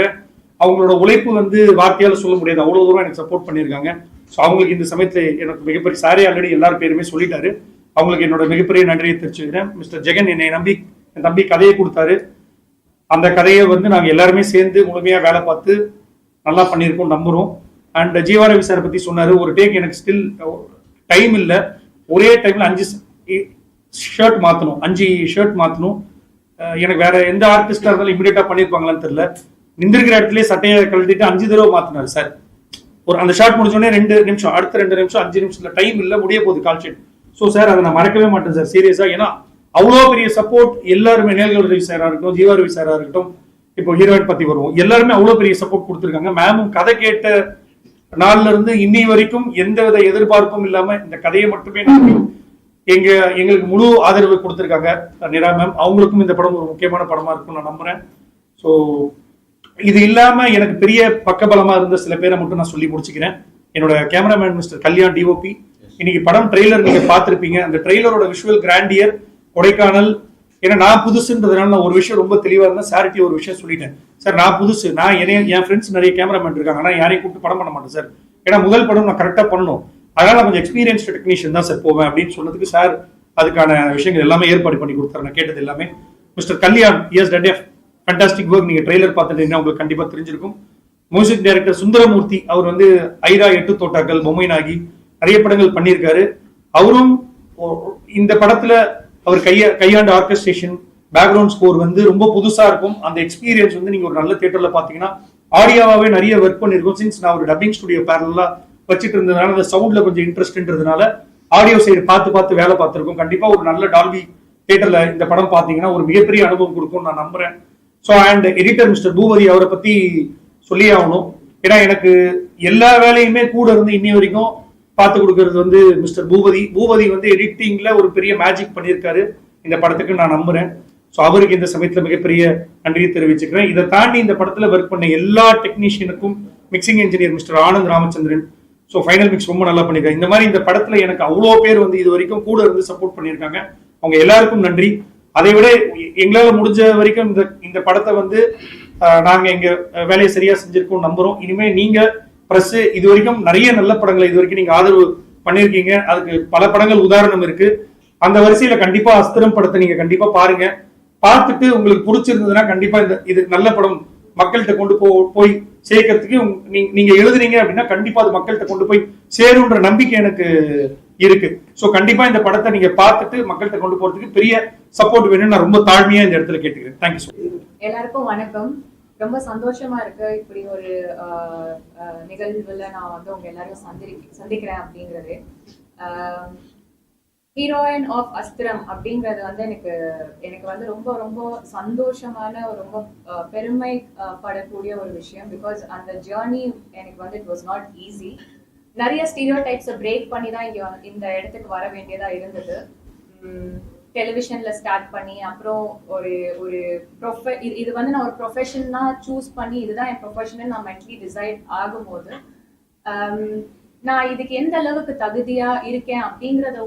S4: அவங்களோட உழைப்பு வந்து வார்த்தையால சொல்ல முடியாது, அவ்வளோ தூரம் எனக்கு சப்போர்ட் பண்ணியிருக்காங்க. ஸோ அவங்களுக்கு இந்த சமயத்தில் எனக்கு மிகப்பெரிய சாரே ஆல்ரெடி எல்லாரும் பேருமே சொல்லிட்டாரு. அவங்களுக்கு என்னோட மிகப்பெரிய நன்றியை தெரிவிச்சுக்கிறேன். மிஸ்டர் ஜெகன் என்னை நம்பி என் தம்பி கதையை கொடுத்தாரு. அந்த கதையை வந்து நாங்கள் எல்லாருமே சேர்ந்து முழுமையாக வேலை பார்த்து நல்லா பண்ணியிருக்கோம் நம்புறோம். அண்ட் ஜீவாரவி சாரை பற்றி சொன்னார். ஒரு டேக் எனக்கு ஸ்டில் டைம் இல்லை, ஒரே டைமில் 5 ஷர்ட் மாற்றணும், 5 ஷர்ட் மாற்றணும். எனக்கு வேற எந்த ஆர்டிஸ்டாக இருந்தாலும் இமீடியட்டாக பண்ணியிருப்பாங்களான்னு தெரியல. நின்றுக்கிற இடத்துல சட்டையை கழட்டிட்டு 5 தடவை மாற்றினார் சார். ஒரு அந்த ஷார்ட் முடிச்சோடனே 2 நிமிஷம், அடுத்த 2 நிமிஷம், 5 நிமிஷத்துல டைம் இல்லை, முடிய போகுது கால் ஷீட். ஸோ சார் அதை நான் மறக்கவே மாட்டேன் சார், சீரியஸா. ஏன்னா அவ்வளோ பெரிய சப்போர்ட் எல்லாருமே, நேல்கள் ரவி சாரா இருக்கட்டும், ஜீவாரவி சாரா இருக்கட்டும், இப்போ ஹீரோயின் பத்தி வருவோம், எல்லாருமே அவ்வளோ பெரிய சப்போர்ட் கொடுத்துருக்காங்க. மேமும் கதை கேட்ட நாள்ல இருந்து இன்னி வரைக்கும் எந்தவித எதிர்பார்ப்பும் இல்லாம இந்த கதையை மட்டுமே எங்களுக்கு முழு ஆதரவு கொடுத்துருக்காங்க நிரா மேம். அவங்களுக்கும் இந்த படம் ஒரு முக்கியமான படமா இருக்கும் நான் நம்புறேன். ஸோ இது இல்லாம எனக்கு பெரிய பக்கபலமா இருந்த சில பேரை மட்டும் நான் சொல்லி முடிச்சுக்கிறேன். என்னோட கேமராமேன் மிஸ்டர் கல்யாண் டிஓபி. இன்னைக்கு படம் ட்ரெய்லர் நீங்க பார்த்திருப்பீங்க. அந்த ட்ரெய்லரோட விஷுவல் கிராண்டியர் கொடைக்கானல். ஏன்னா நான் புதுசுன்றதுனால நான் ஒரு விஷயம் ரொம்ப தெளிவா இருந்தேன். சாரிட்டி ஒரு விஷயம் சொல்லிட்டேன், சார் நான் புதுசு, நான் என் ஃப்ரெண்ட்ஸ் நிறைய கேமராமேன் இருக்காங்க, ஆனால் யாரையும் கூப்பிட்டு படம் பண்ண மாட்டேன் சார். ஏன்னா முதல் படம் நான் கரெக்டாக பண்ணணும், அதனால நான் கொஞ்சம் எக்ஸ்பீரியன்ஸ்டு டெக்னீஷியன் தான் சார் போவேன் அப்படின்னு சொன்னதுக்கு சார் அதுக்கான விஷயங்கள் எல்லாமே ஏற்பாடு பண்ணி கொடுத்தாரு. நான் கேட்டது எல்லாமே. Mister Kalyan years did fantastic work. நீங்க ட்ரெய்லர் பார்த்துட்டீங்கன்னா உங்களுக்கு கண்டிப்பா தெரிஞ்சிருக்கும். மியூசிக் டைரக்டர் சுந்தரமூர்த்தி, அவர் வந்து ஐரா 8 தோட்டாக்கள், பொம்மை நாகி நிறைய படங்கள் பண்ணியிருக்காரு. அவரும் இந்த படத்துல அவர் கையாண்ட ஆர்கெஸ்ட்ரேஷன், பேக்ரவுண்ட் ஸ்கோர் வந்து ரொம்ப புதுசா இருக்கும். அந்த எக்ஸ்பீரியன்ஸ் வந்து நீங்க ஒரு நல்ல தியேட்டர்ல பாத்தீங்கன்னா ஆடியோவாவே நிறைய ஒர்க் பண்ணிருக்கோம். சின்ஸ் நான் ஒரு டப்பிங் ஸ்டுடியோ பேரலா வச்சுட்டு இருந்ததுனால அந்த சவுண்ட்ல கொஞ்சம் இன்ட்ரெஸ்ட்ன்றதுனால ஆடியோ சைடு பார்த்து வேலை பார்த்திருக்கோம். கண்டிப்பா ஒரு நல்ல டால்பி தியேட்டர்ல இந்த படம் பாத்தீங்கன்னா ஒரு மிகப்பெரிய அனுபவம் கொடுக்கும் நான் நம்புறேன். So and editor mister Boopathi, அவரை பத்தி சொல்லி ஆகணும். ஏன்னா எனக்கு எல்லா வேலையுமே கூட இருந்து இன்னி வரைக்கும் பார்த்து கொடுக்கறது வந்து மிஸ்டர் பூபதி வந்து எடிட்டிங்ல ஒரு பெரிய மேஜிக் பண்ணியிருக்காரு இந்த படத்துக்கு நான் நம்புறேன். ஸோ அவருக்கு இந்த சமயத்துல மிகப்பெரிய நன்றியை தெரிவிச்சுக்கிறேன். இதை தாண்டி இந்த படத்துல ஒர்க் பண்ண எல்லா டெக்னீஷியனுக்கும், mixing engineer mister Anand Ramachandran, so final mix ரொம்ப நல்லா பண்ணியிருக்காங்க. இந்த மாதிரி இந்த படத்துல எனக்கு அவ்வளோ பேர் வந்து இது வரைக்கும் கூட இருந்து சப்போர்ட் பண்ணியிருக்காங்க. அவங்க எல்லாருக்கும் நன்றி. அதை விட எங்களால முடிஞ்ச வரைக்கும் இந்த படத்தை வந்து நாங்க எங்க வேலையை சரியா செஞ்சிருக்கோம் நம்புறோம். இனிமே நீங்க பிரஸ் இது வரைக்கும் நிறைய நல்ல படங்களை இது வரைக்கும் நீங்க ஆதரவு பண்ணிருக்கீங்க. அதுக்கு பல படங்கள் உதாரணம் இருக்கு. அந்த வரிசையில கண்டிப்பா அஸ்திரம் படத்தை நீங்க கண்டிப்பா பாருங்க. பார்த்துட்டு உங்களுக்கு பிடிச்சிருந்ததுன்னா கண்டிப்பா இது நல்ல படம், மக்கள்கிட்ட கொண்டு போய் சேர்க்கறதுக்கு நீங்க எழுதுறீங்க அப்படின்னா கண்டிப்பா அது மக்கள்கிட்ட கொண்டு போய் சேருன்ற நம்பிக்கை எனக்கு இருக்கு. சோ கண்டிப்பா இந்த படத்தை நீங்க பார்த்துட்டு மக்கள்கிட்ட கொண்டு போறதுக்கு பெரிய சப்போர்ட் வேணும்னு நான் ரொம்ப தாழ்மையா இந்த இடத்துல கேட்டுக்கிறேன். Thank you so much.
S5: எல்லாருக்கும் வணக்கம். ரொம்ப சந்தோஷமா இருக்கு இப்படி ஒரு நிகழ்வுல நான் வந்து உங்க எல்லாரையும் சந்திக்கிறேன் அப்படிங்கிறது. ஹீரோயின் ஆஃப் அஸ்திரம் அப்படிங்கிறது வந்து எனக்கு வந்து ரொம்ப ரொம்ப சந்தோஷமான ரொம்ப பெருமை படக்கூடிய ஒரு விஷயம். பிகாஸ் அந்த ஜேர்னி எனக்கு வந்து இட் வாஸ் நாட் ஈஸி. நிறைய ஸ்டீரியோ டைப்ஸை பிரேக் பண்ணி தான் இந்த இடத்துக்கு வர வேண்டியதா இருந்தது. டெலிவிஷன்ல ஸ்டார்ட் பண்ணி அப்புறம் ஒரு இது வந்து நான் ஒரு ப்ரொஃபஷனா சூஸ் பண்ணி இதுதான் என் ப்ரொஃபஷன் நான் மென்டலி டிசைட் ஆகும்போது நான் இதுக்கு எந்த அளவுக்கு தகுதியா இருக்கேன் அப்படிங்கறத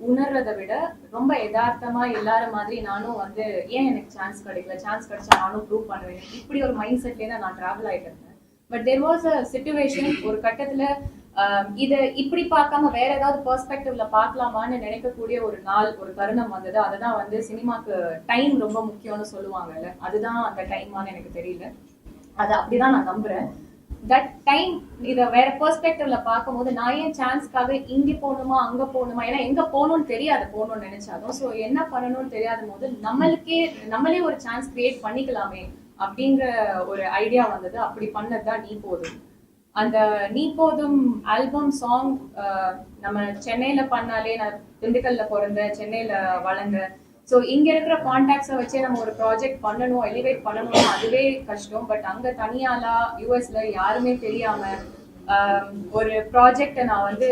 S5: உணர்றதை விட ரொம்ப யதார்த்தமா எல்லாரும் மாதிரி நானும் வந்து ஏன் எனக்கு சான்ஸ் கிடைச்சா நானும் ப்ரூவ் பண்ணுவேன் இப்படி ஒரு மைண்ட் செட்ல நான் டிராவல் ஆயிட்டு இருந்தேன். But there was a situation, ஒரு கட்டத்துல இதை இப்படி பார்க்காம வேற ஏதாவது பெர்ஸ்பெக்டிவ்ல பார்க்கலாமான்னு நினைக்கக்கூடிய ஒரு தருணம் வந்தது. அதுதான் வந்து சினிமாக்கு டைம் ரொம்ப முக்கியம்னு சொல்லுவாங்கல்ல, அதுதான் அந்த டைமான்னு எனக்கு தெரியல. அது அப்படிதான் நான் நம்புறேன். தட் டைம் இதை வேற பெர்ஸ்பெக்டிவ்ல பார்க்கும்போது நான் ஏன் சான்ஸ்க்காக இங்க போகணுமா அங்க போகணுமா, ஏன்னா எங்க போகணும்னு தெரியாது போகணும்னு நினைச்சாலும். ஸோ என்ன பண்ணணும்னு தெரியாத போது நம்மளே ஒரு சான்ஸ் கிரியேட் பண்ணிக்கலாமே அப்படிங்கிற ஒரு ஐடியா வந்தது. அப்படி பண்ணதுதான் நீ போதும். அந்த நீ போதும் ஆல்பம் சாங் நம்ம சென்னையில பண்ணாலே, நான் திண்டுக்கல்ல பிறந்தேன், சென்னையில வளர்ந்தேன். ஸோ இங்க இருக்கிற கான்டாக்ட்ஸை வச்சே நம்ம ஒரு ப்ராஜெக்ட் பண்ணணும், எலிவேட் பண்ணணும், அதுவே கஷ்டம். பட் அங்க தனியாலா யூஎஸ்ல யாருமே தெரியாம ஒரு ப்ராஜெக்டை நான் வந்து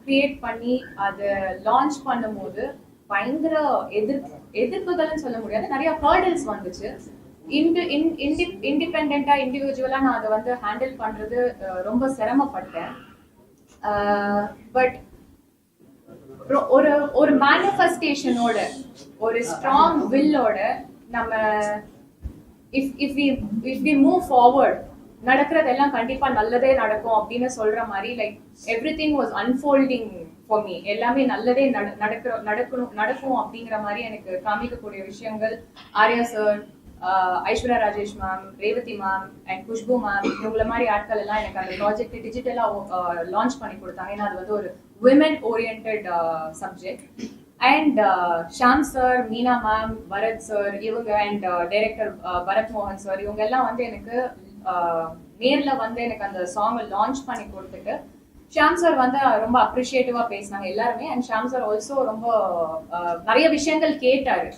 S5: கிரியேட் பண்ணி அதை லான்ச் பண்ணும்போது பயங்கர எதிர்ப்புகள்னு சொல்ல முடியாது, நிறைய ஹர்டில்ஸ் வந்துச்சு. இண்டிபெண்டா இண்டிவிஜுவலா நான் அதை வந்து ஹேண்டில் பண்றது ரொம்ப சிரமப்பட்டேன். பட் ஒரு மேனிஃபெஸ்டேஷனோட ஒரு ஸ்ட்ராங் வில்லோட நம்ம இஃப் வி மூவ் ஃபார்வர்ட் நடக்கிறதெல்லாம் கண்டிப்பா நல்லதே நடக்கும் அப்படின்னு சொல்ற மாதிரி, like everything was unfolding for me. எல்லாமே நல்லதே நடக்கும் அப்படிங்கிற மாதிரி எனக்கு காமிக்கக்கூடிய விஷயங்கள் Arya sir, Aishwarya Rajesh ma'am, Revathi ma'am and Khushbu ma'am, இவங்கள மாதிரி ஆட்கள் எல்லாம் எனக்கு அந்த ப்ராஜெக்ட் டிஜிட்டலா லான்ச் பண்ணி கொடுத்தாங்க. ஏன்னா அது வந்து ஒரு women oriented subject. And Shaam sir, Meena ma'am, Bharath sir இவங்க அண்ட் டைரக்டர் பரத் மோகன் சார் இவங்க எல்லாம் வந்து எனக்கு நேர்ல வந்து எனக்கு அந்த சாங் லான்ச் பண்ணி கொடுத்துட்டு ஷாம் சார் வந்து ரொம்ப அப்ரிஷியேட்டிவா பேசினாங்க எல்லாருமே. அண்ட் ஷாம் சார் ஆல்சோ ரொம்ப நிறைய விஷயங்கள் கேட்டாரு.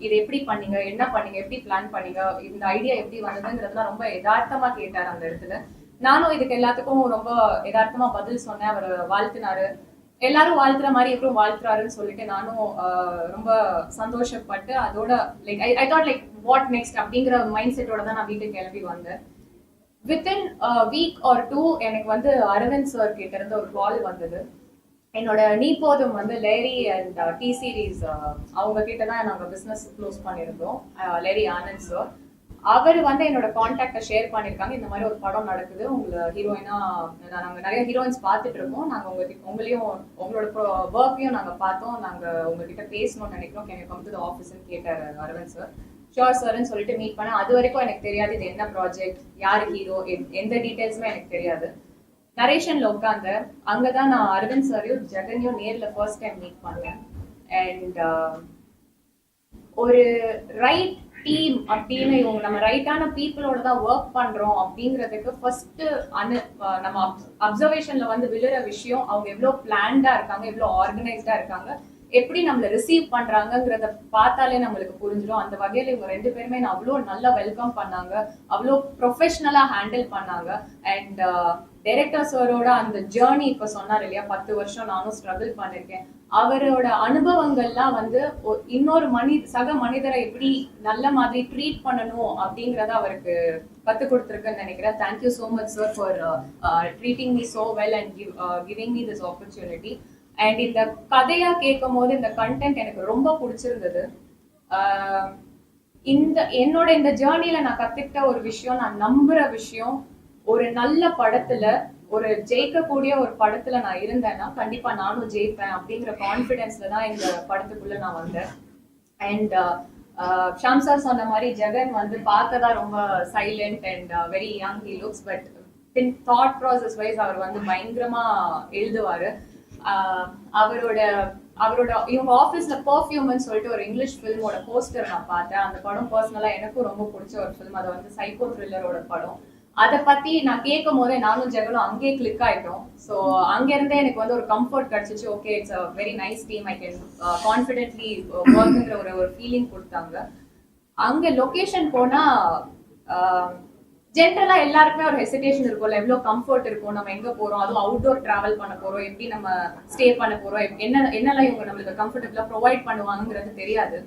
S5: இது எப்படி பண்ணீங்க, என்ன பண்ணீங்க, எப்படி பிளான் பண்ணீங்க, இந்த ஐடியா எப்படி வந்ததுங்கிறதுலாம் ரொம்ப யதார்த்தமா கேட்டாரு அந்த இடத்துல. நானும் இதுக்கு எல்லாத்துக்கும் ரொம்ப யதார்த்தமா பதில் சொன்னேன். அவர் வாழ்த்தினாரு, எல்லாரும் வாழ்த்துற மாதிரி இவரும் வாழ்த்துறாருன்னு சொல்லிட்டு நானும் ரொம்ப சந்தோஷப்பட்டு அதோட like I thought like what next அப்படிங்கிற மைண்ட் செட்டோட தான் நான் வீட்டுக்கு கிளம்பி வந்தேன். வித்தின் வீக் ஆர் 2 எனக்கு வந்து அரவிந்த் சார் கிட்ட இருந்து ஒரு கால் வந்தது. என்னோட நீ போதும் வந்து லேரி அண்ட் டி சீரீஸ் அவங்க கிட்ட தான் நாங்கள் பிஸ்னஸ் க்ளோஸ் பண்ணியிருந்தோம். லேரி ஆனந்த் சார் அவர் வந்து என்னோட கான்டாக்டை ஷேர் பண்ணியிருக்காங்க. இந்த மாதிரி ஒரு படம் நடக்குது, உங்களை ஹீரோயினா நாங்கள் நிறைய ஹீரோயின்ஸ் பார்த்துட்டு இருக்கோம், நாங்கள் உங்களையும் உங்களோட ஒர்க்கையும் நாங்கள் பார்த்தோம், நாங்கள் உங்ககிட்ட பேசணும்னு நினைக்கிறோம், can you come to the ஆஃபீஸ்ன்னு கேட்டார் அரவிந்த் சார். ஷோர் சார்ன்னு சொல்லிட்டு மீட் பண்ணேன். அது வரைக்கும் எனக்கு தெரியாது இது என்ன ப்ராஜெக்ட், யார் ஹீரோ, எந்த டீட்டெயில்ஸுமே எனக்கு தெரியாது. நரேஷன்ல உட்காந்த அங்கதான் நான் அரவிந்த் சாரையும் ஜெகனையும் நேர்ல ஃபர்ஸ்ட் டைம் மீட் பண்ணேன். அண்ட் ஒரு ரைட் டீம் அப்படின்னு நம்ம ரைட்டான பீப்புளோட தான் ஒர்க் பண்றோம் அப்படிங்கிறதுக்கு ஃபர்ஸ்ட் நம்ம அப்சர்வேஷன்ல வந்து விழுற விஷயம் அவங்க எவ்வளவு பிளான்டா இருக்காங்க, எவ்வளவு ஆர்கனைஸ்டா இருக்காங்க, எப்படி நம்மள ரிசீவ் பண்றாங்கிறத பார்த்தாலே நம்மளுக்கு புரிஞ்சிடும். அந்த வகையில இவங்க 2 பேருமே நான் அவ்வளோ நல்லா வெல்கம் பண்ணாங்க, அவ்வளோ ப்ரொஃபஷனலா ஹேண்டில் பண்ணாங்க. அண்ட் டைரக்டர் சாரோட அந்த ஜேர்னி இப்ப சொன்னார் இல்லையா, 10 வருஷம் நானும் ஸ்ட்ரகிள் பண்ணிருக்கேன், அவரோட அனுபவங்கள்லாம் வந்து இன்னொரு சக மனிதரை எப்படி நல்ல மாதிரி ட்ரீட் பண்ணணும் அப்படிங்கறத அவருக்கு கத்து கொடுத்துருக்குன்னு நினைக்கிறேன். Thank you so much sir for treating me so well and giving me this opportunity. And இந்த கதையா கேட்கும் போது இந்த கண்டென்ட் எனக்கு ரொம்ப பிடிச்சிருந்தது. என்னோட இந்த ஜேர்னில நான் கத்துக்கிட்ட ஒரு விஷயம், நான் நம்புற விஷயம், ஒரு நல்ல படத்துல ஒரு ஜெயிக்கக்கூடிய ஒரு படத்துல நான் இருந்தேன்னா கண்டிப்பா நானும் ஜெயிப்பேன் அப்படிங்கிற கான்ஃபிடென்ஸ்ல தான் இந்த படத்துக்குள்ள நான் வந்தேன். அண்ட் ஷாம் சார் சொன்ன மாதிரி ஜெகன் வந்து பார்க்கதான் ரொம்ப silent and very young he looks, but thought process wise அவர் வந்து பயங்கரமா எழுதுவாரு. அவரோட இவங்க ஆஃபீஸ்ல பெர்ஃப்யூம்னு சொல்லிட்டு ஒரு இங்கிலீஷ் ஃபிலிமோட போஸ்டர் நான் பார்த்தேன். அந்த படம் பர்சனலா எனக்கும் ரொம்ப பிடிச்ச ஒரு ஃபிலிம். அது வந்து சைக்கோ த்ரில்லரோட படம். அதை பத்தி நான் கேட்கும் போதே நானும் ஜெகனும் அங்கேயே கிளிக் ஆயிட்டோம். ஸோ அங்கிருந்தே எனக்கு வந்து ஒரு கம்ஃபர்ட் கிடைச்சிச்சு. Okay, it's a very nice team, I can confidently ஒர்க்ங்கிற ஒரு ஃபீலிங் கொடுத்தாங்க. அங்க லொகேஷன் போனா ஜென்ரலா எல்லாருக்குமே ஒரு ஹெசிடேஷன் இருக்கும்ல, எவ்வளவு கம்ஃபர்ட் இருக்கும், நம்ம எங்க போறோம், அதுவும் அவுட்டோர் டிராவல் பண்ண போறோம், எப்படி நம்ம ஸ்டே பண்ண போறோம், என்னெல்லாம் இவங்க நம்மளுக்கு கம்ஃபர்டபுளா ப்ரொவைட் பண்ணுவாங்கிறது தெரியாது.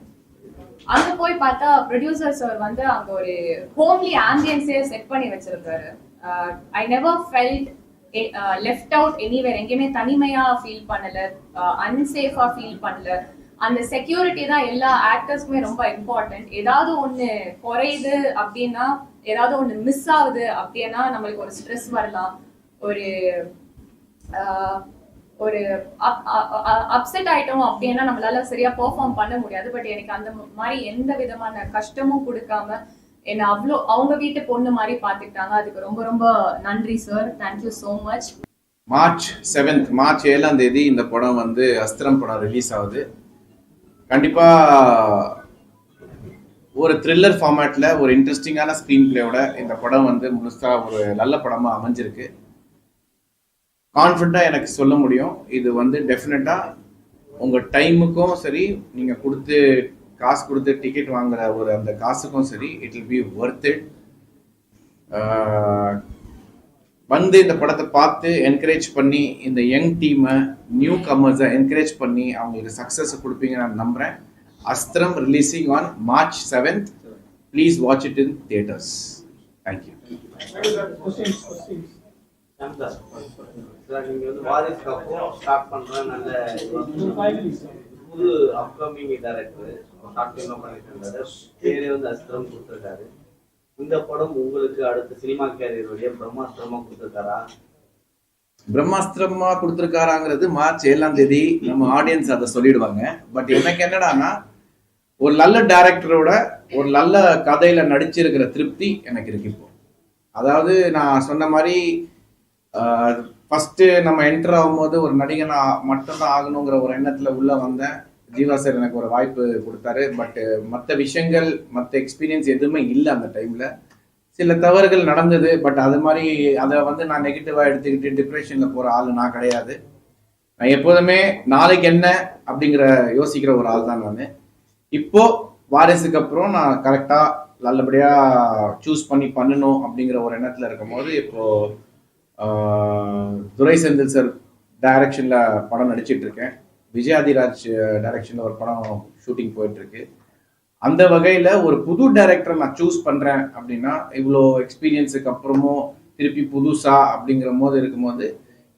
S5: அங்க போய் பார்த்தா ப்ரொடியூசர் சார் வந்து அங்க ஒரு ஹோம்லி ஆம்பியன்ஸே செட் பண்ணி வச்சிருக்காரு. I never felt left out anywhere. எங்கேயுமே தனிமையா ஃபீல் பண்ணல, அன்சேஃபா ஃபீல் பண்ணல. அந்த செக்யூரிட்டி தான் எல்லா ஆக்டர்ஸ்க்குமே ரொம்ப இம்பார்ட்டன்ட். ஏதாவது ஒண்ணு குறையுது அப்படின்னா, ஏதாவது ஒண்ணு மிஸ் ஆகுது அப்படின்னா நம்மளுக்கு ஒரு ஸ்ட்ரெஸ் வரலாம், ஒரு அப்செட் ஆயிட்டோம் அப்படின்னா நம்மளால சரியா பெர்ஃபார்ம் பண்ண முடியாது. பட் எனக்கு அந்த மாதிரி எந்த விதமான கஷ்டமும் கொடுக்காம என்ன அவங்க வீட்டு பொண்ணு மாதிரி பாத்துக்கிட்டாங்க. அதுக்கு ரொம்ப ரொம்ப நன்றி sir. Thank you so much.
S1: March 7 இந்த படம் வந்து அஸ்திரம் படம் ரிலீஸ் ஆகுது. கண்டிப்பா ஒரு த்ரில்லர் ஃபார்மேட்ல ஒரு இன்ட்ரெஸ்டிங்கான ஸ்கிரீன் பிளேயோட இந்த படம் வந்து முழுசா ஒரு நல்ல படமா அமைஞ்சிருக்கு. கான்ஃபிடண்டா எனக்கு சொல்ல முடியும், இது வந்து டெஃபினட்டா உங்க டைமுக்கும் சரி, நீங்க காசு கொடுத்து டிக்கெட் வாங்குற ஒரு அந்த காசுக்கும் சரி, it will be worth it. வந்து இந்த படத்தை பார்த்து என்கரேஜ் பண்ணி இந்த யங் டீமை, நியூ கமர்ஸை என்கரேஜ் பண்ணி அவங்களுக்கு சக்ஸஸ் கொடுப்பீங்க நான் நம்புறேன். அஸ்திரம் releasing on March 7th. Please watch it in theaters. Thank you.
S6: நீங்க வந்து வாரிசுக்கு அப்புறம் ஸ்டார்ட் பண்ற நல்ல புது அப்கமிங் டைரக்டர் ஷார்ட் ஃபிலிம் பண்ணிட்டு இருந்தாரு. பேரே வந்து அஸ்திரம் கொடுத்துருக்காரு. இந்த படம் உங்களுக்கு அடுத்த சினிமா கேரியருடைய பிரம்மாஸ்திரமா கொடுத்துருக்காரா?
S1: பிரம்மாஸ்திரமா கொடுத்துருக்காராங்கிறது March 7 நம்ம ஆடியன்ஸ் அதை சொல்லிடுவாங்க. பட் எனக்கு என்னடானா, ஒரு நல்ல டைரக்டரோட ஒரு நல்ல கதையில நடிச்சிருக்கிற திருப்தி எனக்கு இருக்கு இப்போ. அதாவது நான் சொன்ன மாதிரி ஃபர்ஸ்ட் நம்ம என்டர் ஆகும்போது ஒரு நடிகனா மட்டும்தான் ஆகணுங்கிற ஒரு எண்ணத்துல உள்ள வந்தேன். ஜீவா சார் எனக்கு ஒரு வாய்ப்பு கொடுத்தாரு. பட் மற்ற விஷயங்கள், மற்ற எக்ஸ்பீரியன்ஸ் எதுவுமே இல்லை அந்த டைம்ல. சில தவறுகள் நடந்தது. பட் அது மாதிரி அதை வந்து நான் நெகட்டிவா எடுத்துக்கிட்டு டிப்ரெஷன்ல போற ஆள் நான் கிடையாது. நான் எப்போதுமே நாளைக்கு என்ன அப்படிங்கிற யோசிக்கிற ஒரு ஆள் தான் நான். இப்போ வாரிசுக்கு அப்புறம் நான் கரெக்டா நல்லபடியா சூஸ் பண்ணி பண்ணணும் அப்படிங்கிற ஒரு எண்ணத்துல இருக்கும் போது, இப்போ துரை செந்தில் சார் டைரக்ஷன்ல படம் நடிச்சிட்டு இருக்கேன். விஜயாதிராஜ் டைரக்ஷன்ல ஒரு படம் ஷூட்டிங் போயிட்டு இருக்கு. அந்த வகையில ஒரு புது டைரக்டரை நான் சூஸ் பண்றேன் அப்படின்னா, இவ்வளோ எக்ஸ்பீரியன்ஸுக்கு அப்புறமும் திருப்பி புதுசா அப்படிங்கிற போது இருக்கும்போது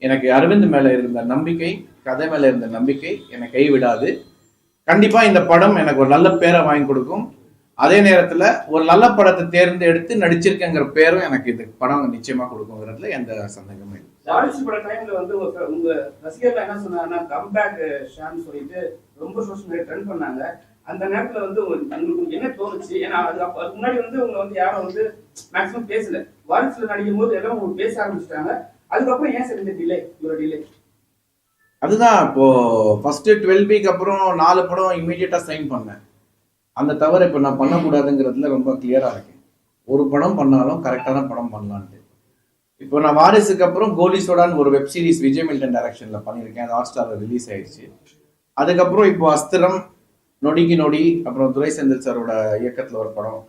S1: எனக்கு அரவிந்த் மேல இருந்த நம்பிக்கை, கதை மேல இருந்த நம்பிக்கை என்னை கைவிடாது. கண்டிப்பா இந்த படம் எனக்கு ஒரு நல்ல பேரை வாங்கி கொடுக்கும். அதே நேரத்துல ஒரு நல்ல படத்தை தேர்ந்தெடுத்து நடிச்சிருக்கேங்கிற பேரும் எனக்கு இந்த படம் நிச்சயமா கொடுக்குங்கிறதுல எந்த சந்தேகமே இல்லை.
S7: வாரிசு பட டைம்ல வந்து உங்க ரசிகர்கள் என்ன சொன்னாங்கன்னா, கம்பேக் ஷாம் சொல்லிட்டு ரொம்ப சோஷியல் மீடியா ட்ரெண்ட் பண்ணாங்க. அந்த நேரத்துல வந்து உங்களுக்கு என்ன தோணுச்சு? ஏன்னா அதுக்கு முன்னாடி வந்து உங்களை வந்து யாரும் வந்து மேக்ஸிமம் பேசல. வாரிசுல நடிக்கும் போது எல்லாம் உங்களுக்கு பேச ஆரம்பிச்சிட்டாங்க. அதுக்கப்புறம் ஏன் சார் இந்த டிலே, இவ்வளவு டிலே?
S1: அதுதான் இப்போ ஃபர்ஸ்ட் 12 வீக் அப்புறம் 4 படம் இமீடியட்டா சைன் பண்ணேன். அந்த தவிர இப்போ நான் பண்ணக்கூடாதுங்கிறதுல ரொம்ப கிளியரா இருக்கேன். ஒரு படம் பண்ணாலும் கரெக்டான படம் பண்ணலான்ட்டு. இப்போ நான் வாரிசுக்கு அப்புறம் கோலி சோடான்னு ஒரு வெப் சீரிஸ் விஜய் மில்டன் டைரக்ஷன்ல பண்ணியிருக்கேன். அது ஹாட்ஸ்டார்ல ரிலீஸ் ஆயிடுச்சு. அதுக்கப்புறம் இப்போ அஸ்திரம், நொடிக்கு நொடி, அப்புறம் துரை செந்தில் சாரோட இயக்கத்துல ஒரு படம்.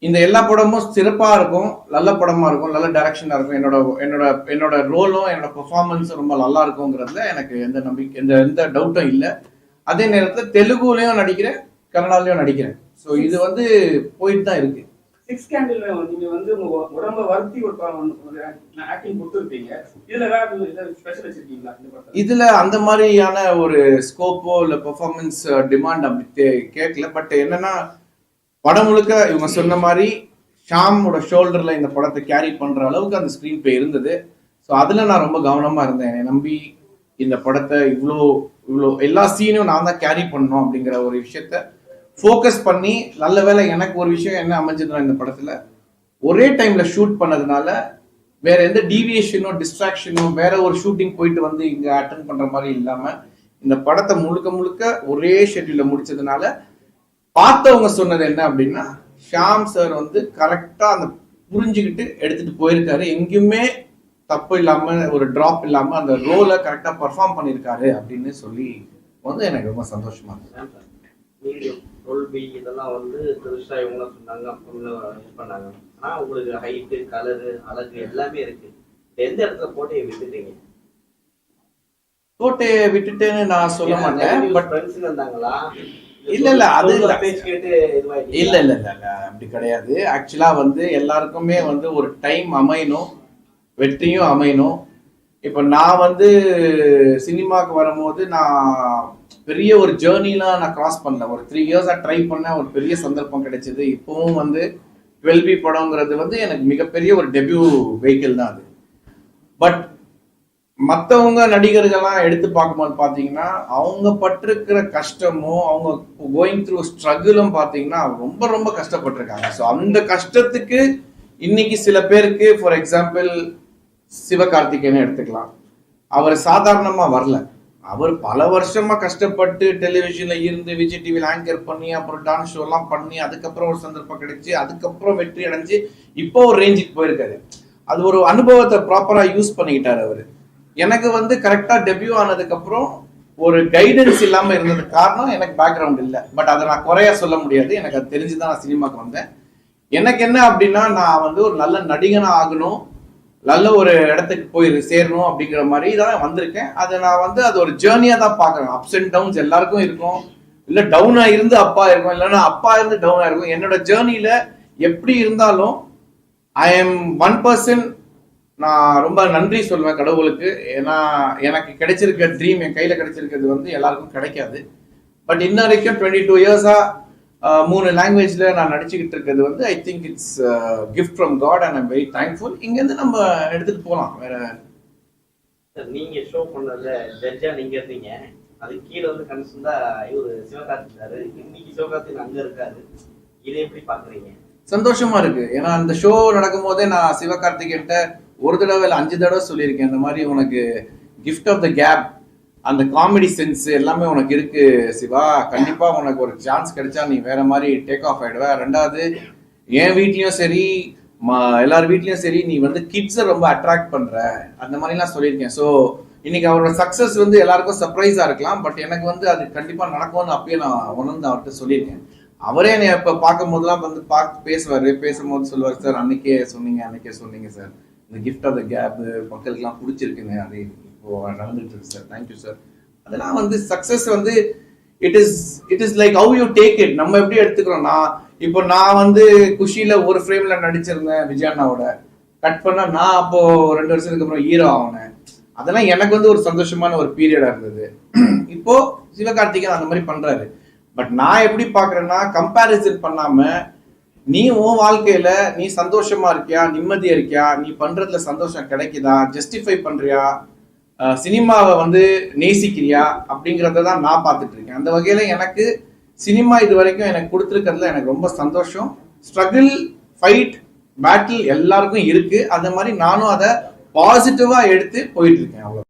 S1: இந்த எல்லா படமும் சிறப்பா இருக்கும், நல்ல படமா இருக்கும், நல்ல டைரக்ஷனா இருக்கும். என்னோட ரோலும் என்னோட பெர்ஃபார்மன்ஸும் ரொம்ப நல்லா இருக்குங்கிறதுல எனக்கு எந்த நம்பிக்கை, எந்த டவுட்டும் இல்லை. அதே நேரத்தில் தெலுங்குலையும் நடிக்கிறேன், கன்னடாலையும் நடிக்கிறேன். ஸோ இது வந்து போயிட்டு தான் இருக்கு.
S7: 6 கேண்டில் நீங்க வந்து உங்க உடம்ப வருத்தி ஒரு ஆக்டிங் கொடுத்துருப்பீங்க. இதுல வேற ஸ்பெஷல் வச்சிருக்கீங்களா இந்த படத்துல?
S1: இதுல அந்த மாதிரியான ஒரு ஸ்கோப்போ இல்ல பெர்ஃபார்மன்ஸ் டிமாண்ட் அப்படி கேட்கல. பட் என்னன்னா, படம் முழுக்க இவங்க சொன்ன மாதிரி ஷாமோட ஷோல்டர்ல இந்த படத்தை கேரி பண்ற அளவுக்கு அந்த ஸ்கிரீன் பிளே இருந்தது. ஸோ அதுல நான் ரொம்ப கவனமா இருந்தேன். என்னை நம்பி இந்த படத்தை இவ்வளோ இவ்வளோ எல்லா சீனையும் நான் தான் கேரி பண்ணணும் அப்படிங்கிற ஒரு விஷயத்த ஃபோக்கஸ் பண்ணி, நல்ல வேளை எனக்கு ஒரு விஷயம் என்ன அமைஞ்சதுன்னா இந்த படத்துல ஒரே டைம்ல ஷூட் பண்ணதுனால வேற எந்த டீவியேஷனோ டிஸ்ட்ராக்ஷனோ வேற ஒரு ஷூட்டிங் போயிட்டு வந்து இங்க அட்டன் பண்ற மாதிரி இல்லாம இந்த படத்தை முழுக்க முழுக்க ஒரே ஷெட்யூல்ல முடிச்சதுனால பார்த்தவங்க சொன்னது என்ன அப்படின்னா, ஷாம் சார் வந்து கரெக்டா அந்த புரிஞ்சுக்கிட்டு எடுத்துட்டு போயிருக்காரு, எங்கேயுமே தப்பு இல்லாம ஒரு டிராப் இல்லாம அந்த ரோலை கரெக்டா பெர்ஃபார்ம் பண்ணியிருக்காரு அப்படின்னு சொல்லி வந்து எனக்கு ரொம்ப சந்தோஷமா இருக்கு.
S6: மீடியம் டோல்பி இதெல்லாம் வந்து திருஷா இவங்களாம் சொன்னாங்க, அப்புறம் இது பண்ணாங்க. ஆனா உங்களுக்கு ஹைட்டு, கலரு, அழகு எல்லாமே இருக்கு. எந்த இடத்துல கோட்டையை விட்டுட்டீங்க?
S1: கோட்டையை விட்டுட்டேன்னு நான் சொல்ல மாட்டேன். பட்
S6: ஃப்ரெண்ட்ஸ் இருந்தாங்களா?
S1: இல்ல அது
S6: பேச்சு கேட்டு இதுவாயிட்டீங்களா?
S1: இல்ல அப்படி கிடையாது. ஆக்சுவலா வந்து எல்லாருக்குமே வந்து ஒரு டைம் அமையணும், வெற்றியும் அமையணும். இப்ப நான் வந்து சினிமாவுக்கு வரும்போது நான் பெரிய ஒரு ஜேர்னிலாம் நான் கிராஸ் பண்ணல. ஒரு 3 இயர்ஸா ட்ரை பண்ண ஒரு பெரிய சந்தர்ப்பம் கிடைச்சது. இப்பவும் வந்து 12B படம்ங்கிறது வந்து எனக்கு மிகப்பெரிய ஒரு டெபியூ வெஹிக்கிள் தான் அது. பட் மற்றவங்க நடிகர்கள்லாம் எடுத்து பார்க்கும்போது பார்த்தீங்கன்னா அவங்க பட்டிருக்கிற கஷ்டமும் அவங்க கோயிங் த்ரூ ஸ்ட்ரகிளும் பார்த்தீங்கன்னா ரொம்ப ரொம்ப கஷ்டப்பட்டிருக்காங்க. ஸோ அந்த கஷ்டத்துக்கு இன்னைக்கு சில பேருக்கு, ஃபார் எக்ஸாம்பிள் சிவகார்த்திகேயனை எடுத்துக்கலாம். அவர் சாதாரணமா வரல. அவர் பல வருஷமா கஷ்டப்பட்டு டெலிவிஷன்ல இருந்து விஜய் டிவியில் ஆங்கர் பண்ணி அப்புறம் டான்ஸ் ஷோ எல்லாம் பண்ணி அதுக்கப்புறம் ஒரு சந்தர்ப்பம் கிடைச்சு அதுக்கப்புறம் வெற்றி அடைஞ்சு இப்போ ஒரு ரேஞ்சுக்கு போயிருக்காரு. அது ஒரு அனுபவத்தை ப்ராப்பரா யூஸ் பண்ணிக்கிட்டாரு அவரு. எனக்கு வந்து கரெக்டா டெபியூ ஆனதுக்கு அப்புறம் ஒரு கைடன்ஸ் இல்லாம இருந்ததுக்கு காரணம் எனக்கு பேக்ரவுண்ட் இல்லை. பட் அதை நான் குறையா சொல்ல முடியாது. எனக்கு அது தெரிஞ்சுதான் நான் சினிமாக்கு வந்தேன். எனக்கு என்ன அப்படின்னா, நான் வந்து ஒரு நல்ல நடிகனா ஆகணும், நல்ல ஒரு இடத்துக்கு போய் சேரணும் அப்படிங்கிற மாதிரி தான் வந்திருக்கேன். அதை நான் வந்து அது ஒரு ஜேர்னியா தான் பாக்குறேன். அப்ஸ் அண்ட் டவுன்ஸ் எல்லாருக்கும் இருக்கும். இல்ல டவுனா இருந்து அப்பா இருக்கும், இல்லைன்னா அப்பா இருந்து டவுனா இருக்கும். என்னோட ஜேர்னில எப்படி இருந்தாலும் ஐ எம் 1%. நான் ரொம்ப நன்றி சொல்லுவேன் கடவுளுக்கு. ஏன்னா எனக்கு கிடைச்சிருக்க ட்ரீம், என் கையில கிடைச்சிருக்கிறது வந்து எல்லாருக்கும் கிடைக்காது. பட் இன்ன வரைக்கும் 22 இயர்ஸா 3 லாங்குவேஜ்ல நான் நடிச்சுக்கிட்டு இருக்கிறது வந்து I think it's gift from God and I'm very thankful. இங்கேருந்து நம்ம எடுத்துட்டு போகலாம். வேற
S6: நீங்க ஷோ பண்ணதுல ஜட்ஜா நீங்க இருந்தீங்க, அது கீழே வந்து கன்சர்ன்டா இவரு சிவகார்த்திக் சார். இன்னைக்கு சிவகார்த்திக் அங்க இருக்காரு, இதை எப்படி பாக்குறீங்க?
S1: சந்தோஷமா இருக்கு. ஏன்னா அந்த ஷோ நடக்கும் போதே நான் சிவகார்த்திகிட்ட ஒரு தடவை இல்லை 5 தடவை சொல்லியிருக்கேன், இந்த மாதிரி உனக்கு கிஃப்ட் ஆஃப் த கேப், அந்த காமெடி சென்ஸ் எல்லாமே உனக்கு இருக்கு சிவா, கண்டிப்பா உனக்கு ஒரு சான்ஸ் கிடைச்சா நீ வேற மாதிரி டேக் ஆஃப் ஆயிடுவ. 2வது என் வீட்லயும் சரி எல்லார் வீட்லயும் சரி நீ வந்து கிட்ஸை ரொம்ப அட்ராக்ட் பண்ற, அந்த மாதிரிலாம் சொல்லியிருக்கேன். ஸோ இன்னைக்கு அவரோட சக்சஸ் வந்து எல்லாருக்கும் சர்ப்ரைஸா இருக்கலாம். பட் எனக்கு வந்து அது கண்டிப்பா நடக்கும்னு அப்பயே நான் உணர்ந்து அவர்கிட்ட சொல்லியிருக்கேன். அவரே என்னை இப்ப பார்க்கும் போதெல்லாம் வந்து பார்த்து பேசுவாரு. பேசும்போது சொல்லுவார், சார் அன்னைக்கே சொன்னீங்க சார், இந்த கிஃப்ட் ஆஃப் த கேப் மக்களுக்குலாம் பிடிச்சிருக்குங்க, அது இப்போ நடந்துட்டு இருக்கு சார், தேங்க்யூ சார். அதெல்லாம் வந்து சக்சஸ் வந்து it is like how you take it. நம்ம எப்படி எடுத்துக்கிறோம். நான் வந்து குஷியில ஒரு ஃப்ரேம்ல நடிச்சிருந்தேன் விஜய் அண்ணாவோட, கட் பண்ணா நான் அப்போ 2 வருஷத்துக்கு அப்புறம் ஹீரோ ஆனேன். அதெல்லாம் எனக்கு வந்து ஒரு சந்தோஷமான ஒரு பீரியடா இருந்தது. இப்போ சிவகார்த்திகேயன் அந்த மாதிரி பண்றாரு. பட் நான் எப்படி பாக்குறேன்னா, கம்பேரிசன் பண்ணாம நீ உன் வாழ்க்கையில நீ சந்தோஷமா இருக்கியா, நிம்மதியா இருக்கியா, நீ பண்றதுல சந்தோஷம் கிடைக்குதா, ஜஸ்டிஃபை பண்றியா, சினிமாவை வந்து நேசிக்கிறியா அப்படிங்கிறத தான் நான் பார்த்துட்டு இருக்கேன். அந்த வகையில எனக்கு சினிமா இது வரைக்கும் எனக்கு கொடுத்துருக்கிறதுல எனக்கு ரொம்ப சந்தோஷம். ஸ்ட்ரகிள், ஃபைட், பேட்டில் எல்லாருக்கும் இருக்கு. அந்த மாதிரி நானும் அதை பாசிட்டிவா எடுத்து போயிட்டு இருக்கேன். அவ்வளவு.